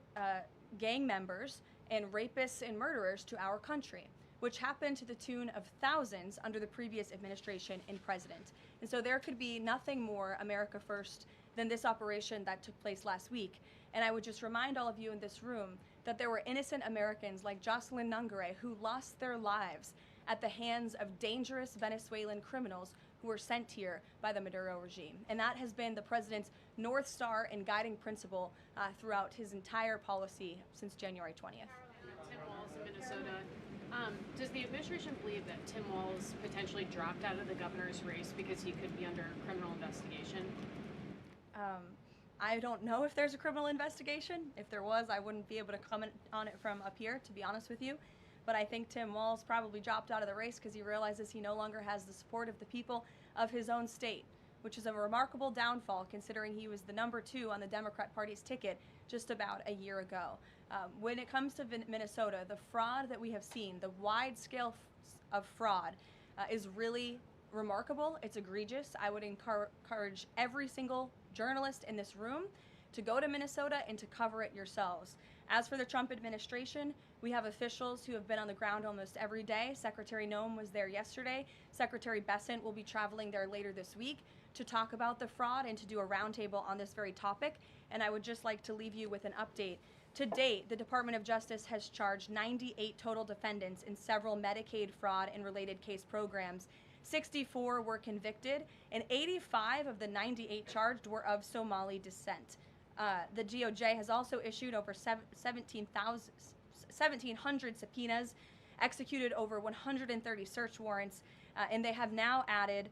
members and rapists and murderers to our country, which happened to the tune of thousands under the previous administration and president. And so there could be nothing more America first than this operation that took place last week. And I would just remind all of you in this room that there were innocent Americans like Jocelyn Nungare who lost their lives at the hands of dangerous Venezuelan criminals who were sent here by the Maduro regime. And that has been the president's North Star and guiding principle throughout his entire policy since January 20th. Tim Walz in Minnesota, Does the administration believe that Tim Walz potentially dropped out of the governor's race because he could be under criminal investigation? I don't know if there's a criminal investigation. If there was, I wouldn't be able to comment on it from up here, to be honest with you. But I think Tim Walz probably dropped out of the race because he realizes he no longer has the support of the people of his own state, which is a remarkable downfall considering he was the #2 on the Democrat Party's ticket just about a year ago. When it comes to Minnesota, the fraud that we have seen, the wide scale of fraud, is really remarkable. It's egregious. I would encourage every single journalist in this room to go to Minnesota and to cover it yourselves. As for the Trump administration, we have officials who have been on the ground almost every day. Secretary Noem was there yesterday. Secretary Bessent will be traveling there later this week to talk about the fraud and to do a roundtable on this very topic. And I would just like to leave you with an update. To date, the Department of Justice has charged 98 total defendants in several Medicaid fraud and related case programs. 64 were convicted, and 85 of the 98 charged were of Somali descent. The DOJ has also issued over 1,700 subpoenas, executed over 130 search warrants, and they have now added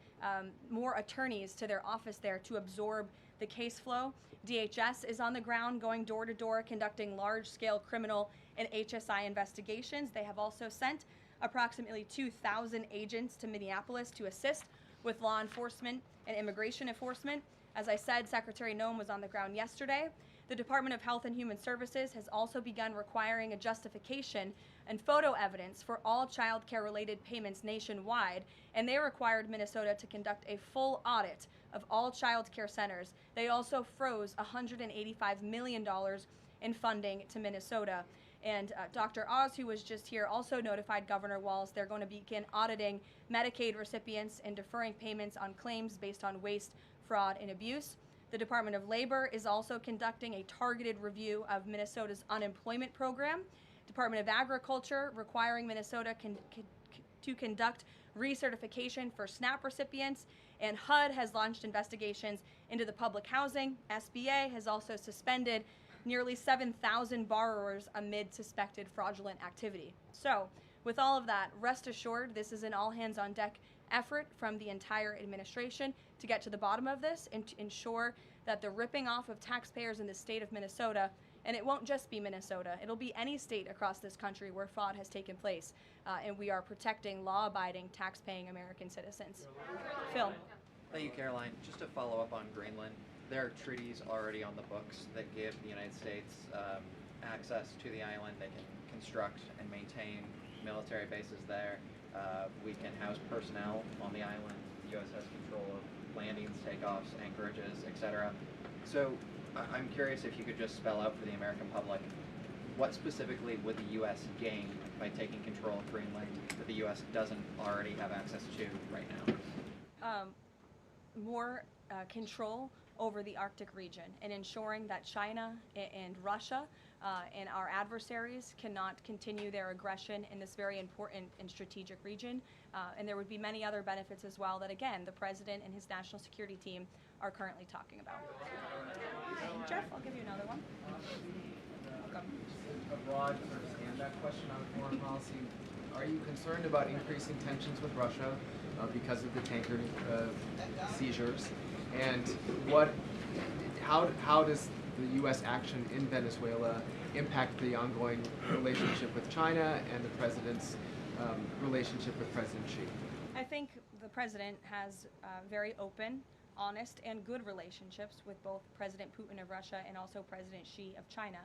more attorneys to their office there to absorb the case flow. DHS is on the ground going door to door conducting large-scale criminal and HSI investigations. They have also sent approximately 2,000 agents to Minneapolis to assist with law enforcement and immigration enforcement. As I said, Secretary Noem was on the ground yesterday. The Department of Health and Human Services has also begun requiring a justification and photo evidence for all child care related payments nationwide, and they required Minnesota to conduct a full audit of all child care centers. They also froze $185 million in funding to Minnesota. And Dr. Oz, who was just here, also notified Governor Walz they're going to begin auditing Medicaid recipients and deferring payments on claims based on waste, fraud, and abuse. The Department of Labor is also conducting a targeted review of Minnesota's unemployment program. Department of Agriculture requiring Minnesota to conduct recertification for SNAP recipients, and HUD has launched investigations into the public housing. SBA has also suspended nearly 7,000 borrowers amid suspected fraudulent activity. So, with all of that, rest assured this is an all-hands-on-deck effort from the entire administration to get to the bottom of this and to ensure that the ripping off of taxpayers in the state of Minnesota, and it won't just be Minnesota, it'll be any state across this country where fraud has taken place, and we are protecting law-abiding, tax-paying American citizens. Phil. Thank you, Caroline. Just to follow up on Greenland, there are treaties already on the books that give the United States access to the island. They can construct and maintain military bases there. We can house personnel on the island. The U.S. has control of landings, takeoffs, anchorages, etc. So I'm curious if you could just spell out for the American public, what specifically would the U.S. gain by taking control of Greenland that the U.S. doesn't already have access to right now? More control over the Arctic region and ensuring that China and Russia and our adversaries cannot continue their aggression in this very important and strategic region. And there would be many other benefits as well that, again, the President and his national security team are currently talking about. Jeff, I'll give you another one. Welcome. A broad sort of stand-back question on foreign policy. Are you concerned about increasing tensions with Russia because of the tanker seizures? And how does the U.S. action in Venezuela impact the ongoing relationship with China and the President's relationship with President Xi? I think the President has very open, honest, and good relationships with both President Putin of Russia and also President Xi of China.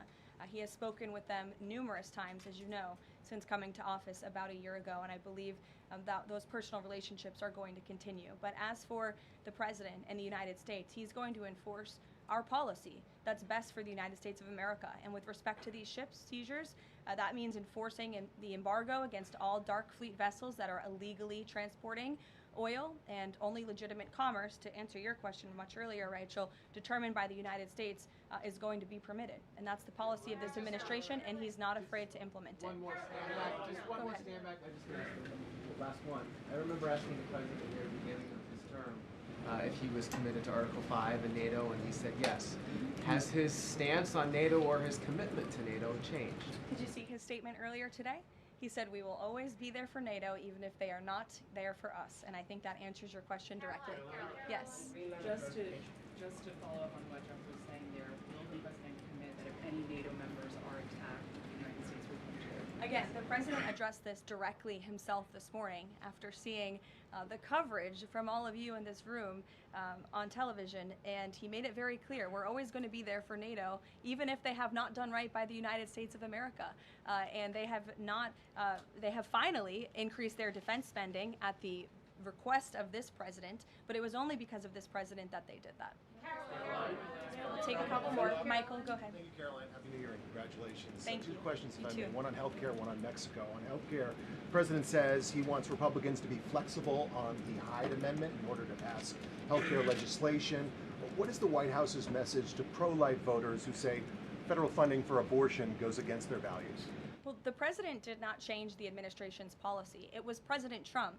He has spoken with them numerous times, as you know, since coming to office about a year ago, and I believe that those personal relationships are going to continue. But as for the President and the United States, he's going to enforce our policy that's best for the United States of America. And with respect to these ship seizures, that means enforcing the embargo against all dark fleet vessels that are illegally transporting oil, and only legitimate commerce, to answer your question much earlier, Rachel, determined by the United States is going to be permitted. And that's the policy of this administration, and he's not afraid to implement it. One more stand back. Just one more stand back. I just want to ask the last one. I remember asking the President at the very beginning of his term if he was committed to Article 5 and NATO, and he said yes. Has his stance on NATO or his commitment to NATO changed? Did you see his statement earlier today? He said, "We will always be there for NATO, even if they are not there for us." And I think that answers your question directly. Yes. Just to follow up on what Jeff was saying there, will the president commit that if any NATO members are attacked, the United States will come to? Again, the president addressed this directly himself this morning after seeing the coverage from all of you in this room on television, and he made it very clear, we're always going to be there for NATO, even if they have not done right by the United States of America. And they have not, they have finally increased their defense spending at the request of this president, but it was only because of this president that they did that. We'll take a couple more. Michael, go ahead. Thank you, Caroline. Happy New Year and congratulations. Thank Two you. questions, You if I may. too. One on healthcare, one on Mexico. On healthcare, the president says he wants Republicans to be flexible on the Hyde Amendment in order to pass healthcare legislation. What is the White House's message to pro-life voters who say federal funding for abortion goes against their values? Well, the president did not change the administration's policy. It was President Trump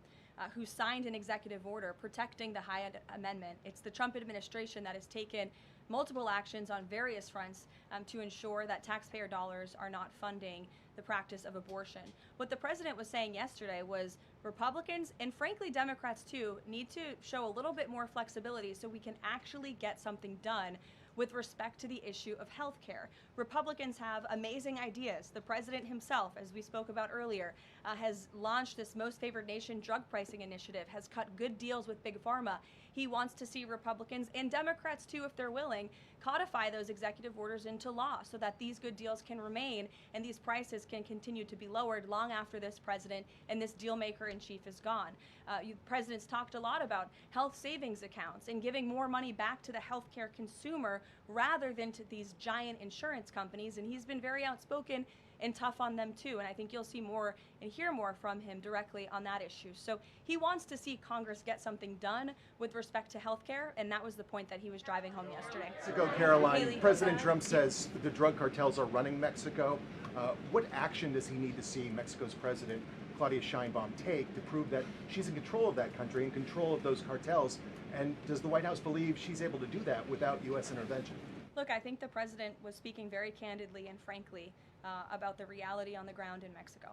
who signed an executive order protecting the Hyde Amendment. It's the Trump administration that has taken multiple actions on various fronts to ensure that taxpayer dollars are not funding the practice of abortion. What the president was saying yesterday was Republicans, and frankly Democrats too, need to show a little bit more flexibility so we can actually get something done with respect to the issue of health care. Republicans have amazing ideas. The president himself, as we spoke about earlier, has launched this Most Favored Nation drug pricing initiative, has cut good deals with Big Pharma. He wants to see Republicans and Democrats too, if they're willing, codify those executive orders into law so that these good deals can remain and these prices can continue to be lowered long after this president and this deal maker in chief is gone. Presidents talked a lot about health savings accounts and giving more money back to the healthcare consumer rather than to these giant insurance companies, and he's been very outspoken and tough on them too, and I think you'll see more and hear more from him directly on that issue. So he wants to see Congress get something done with respect to healthcare, and that was the point that he was driving home yesterday. To go, Caroline, Haley, President Trump says the drug cartels are running Mexico. What action does he need to see Mexico's president, Claudia Sheinbaum, take to prove that she's in control of that country, in control of those cartels? And does the White House believe she's able to do that without U.S. intervention? Look, I think the president was speaking very candidly and frankly about the reality on the ground in Mexico.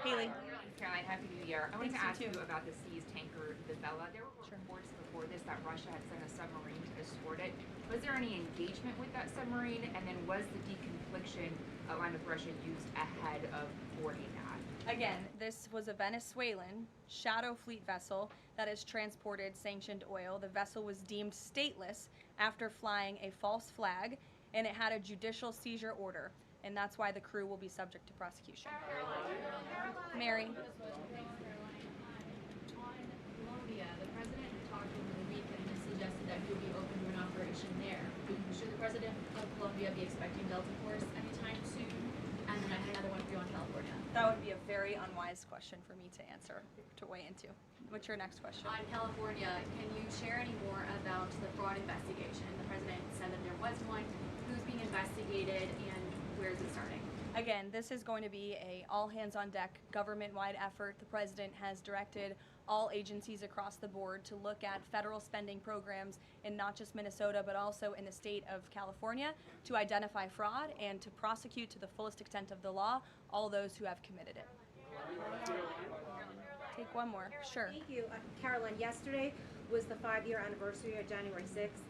Haley. Caroline, Happy New Year. I wanted to Thanks, ask you you too. about the seized tanker, the Vela. There were reports before this that Russia had sent a submarine to escort it. Was there any engagement with that submarine? And then was the deconfliction line with Russia used ahead of boarding that? Again, this was a Venezuelan shadow fleet vessel that has transported sanctioned oil. The vessel was deemed stateless after flying a false flag, and it had a judicial seizure order, and that's why the crew will be subject to prosecution. Mary. On Colombia, the president talked over the weekend and suggested that he would be open to an operation there. Should the president of Colombia be expecting Delta Force anytime soon? And then I had another one for you on California. That would be a very unwise question for me to answer, to weigh into. What's your next question? On California, can you share any more about the fraud investigation? The president said that there was one. Who's being investigated and where is it starting? Again, this is going to be a all-hands-on-deck government-wide effort. The president has directed all agencies across the board to look at federal spending programs in not just Minnesota, but also in the state of California to identify fraud and to prosecute to the fullest extent of the law all those who have committed it. Take one more, sure. Thank you. Caroline, yesterday was the 5-year anniversary of January 6th.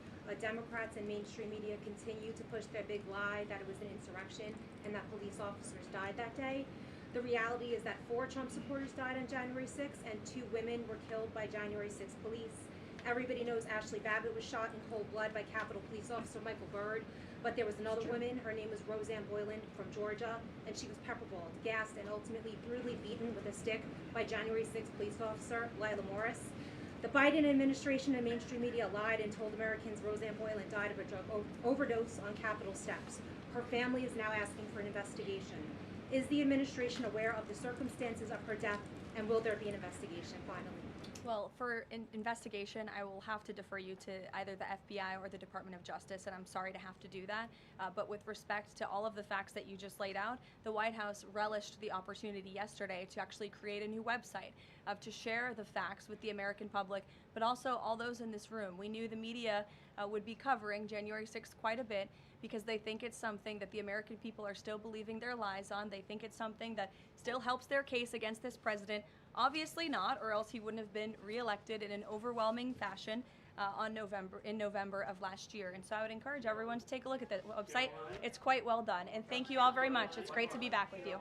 Democrats and mainstream media continue to push their big lie that it was an insurrection and that police officers died that day. The reality is that 4 Trump supporters died on January 6th and 2 women were killed by January 6th police. Everybody knows Ashley Babbitt was shot in cold blood by Capitol Police Officer Michael Byrd, but there was another woman, her name was Roseanne Boylan from Georgia, and she was pepperballed, gassed, and ultimately brutally beaten with a stick by January 6th police officer Lila Morris. The Biden administration and mainstream media lied and told Americans Roseanne Boylan died of a drug overdose on Capitol steps. Her family is now asking for an investigation. Is the administration aware of the circumstances of her death, and will there be an investigation finally? Well, for an investigation, I will have to defer you to either the FBI or the Department of Justice, and I'm sorry to have to do that. But with respect to all of the facts that you just laid out, the White House relished the opportunity yesterday to actually create a new website to share the facts with the American public, but also all those in this room. We knew the media would be covering January 6th quite a bit because they think it's something that the American people are still believing their lies on. They think it's something that still helps their case against this president. Obviously not, or else he wouldn't have been reelected in an overwhelming fashion in November of last year. And so I would encourage everyone to take a look at the website. It's quite well done. And thank you all very much. It's great to be back with you.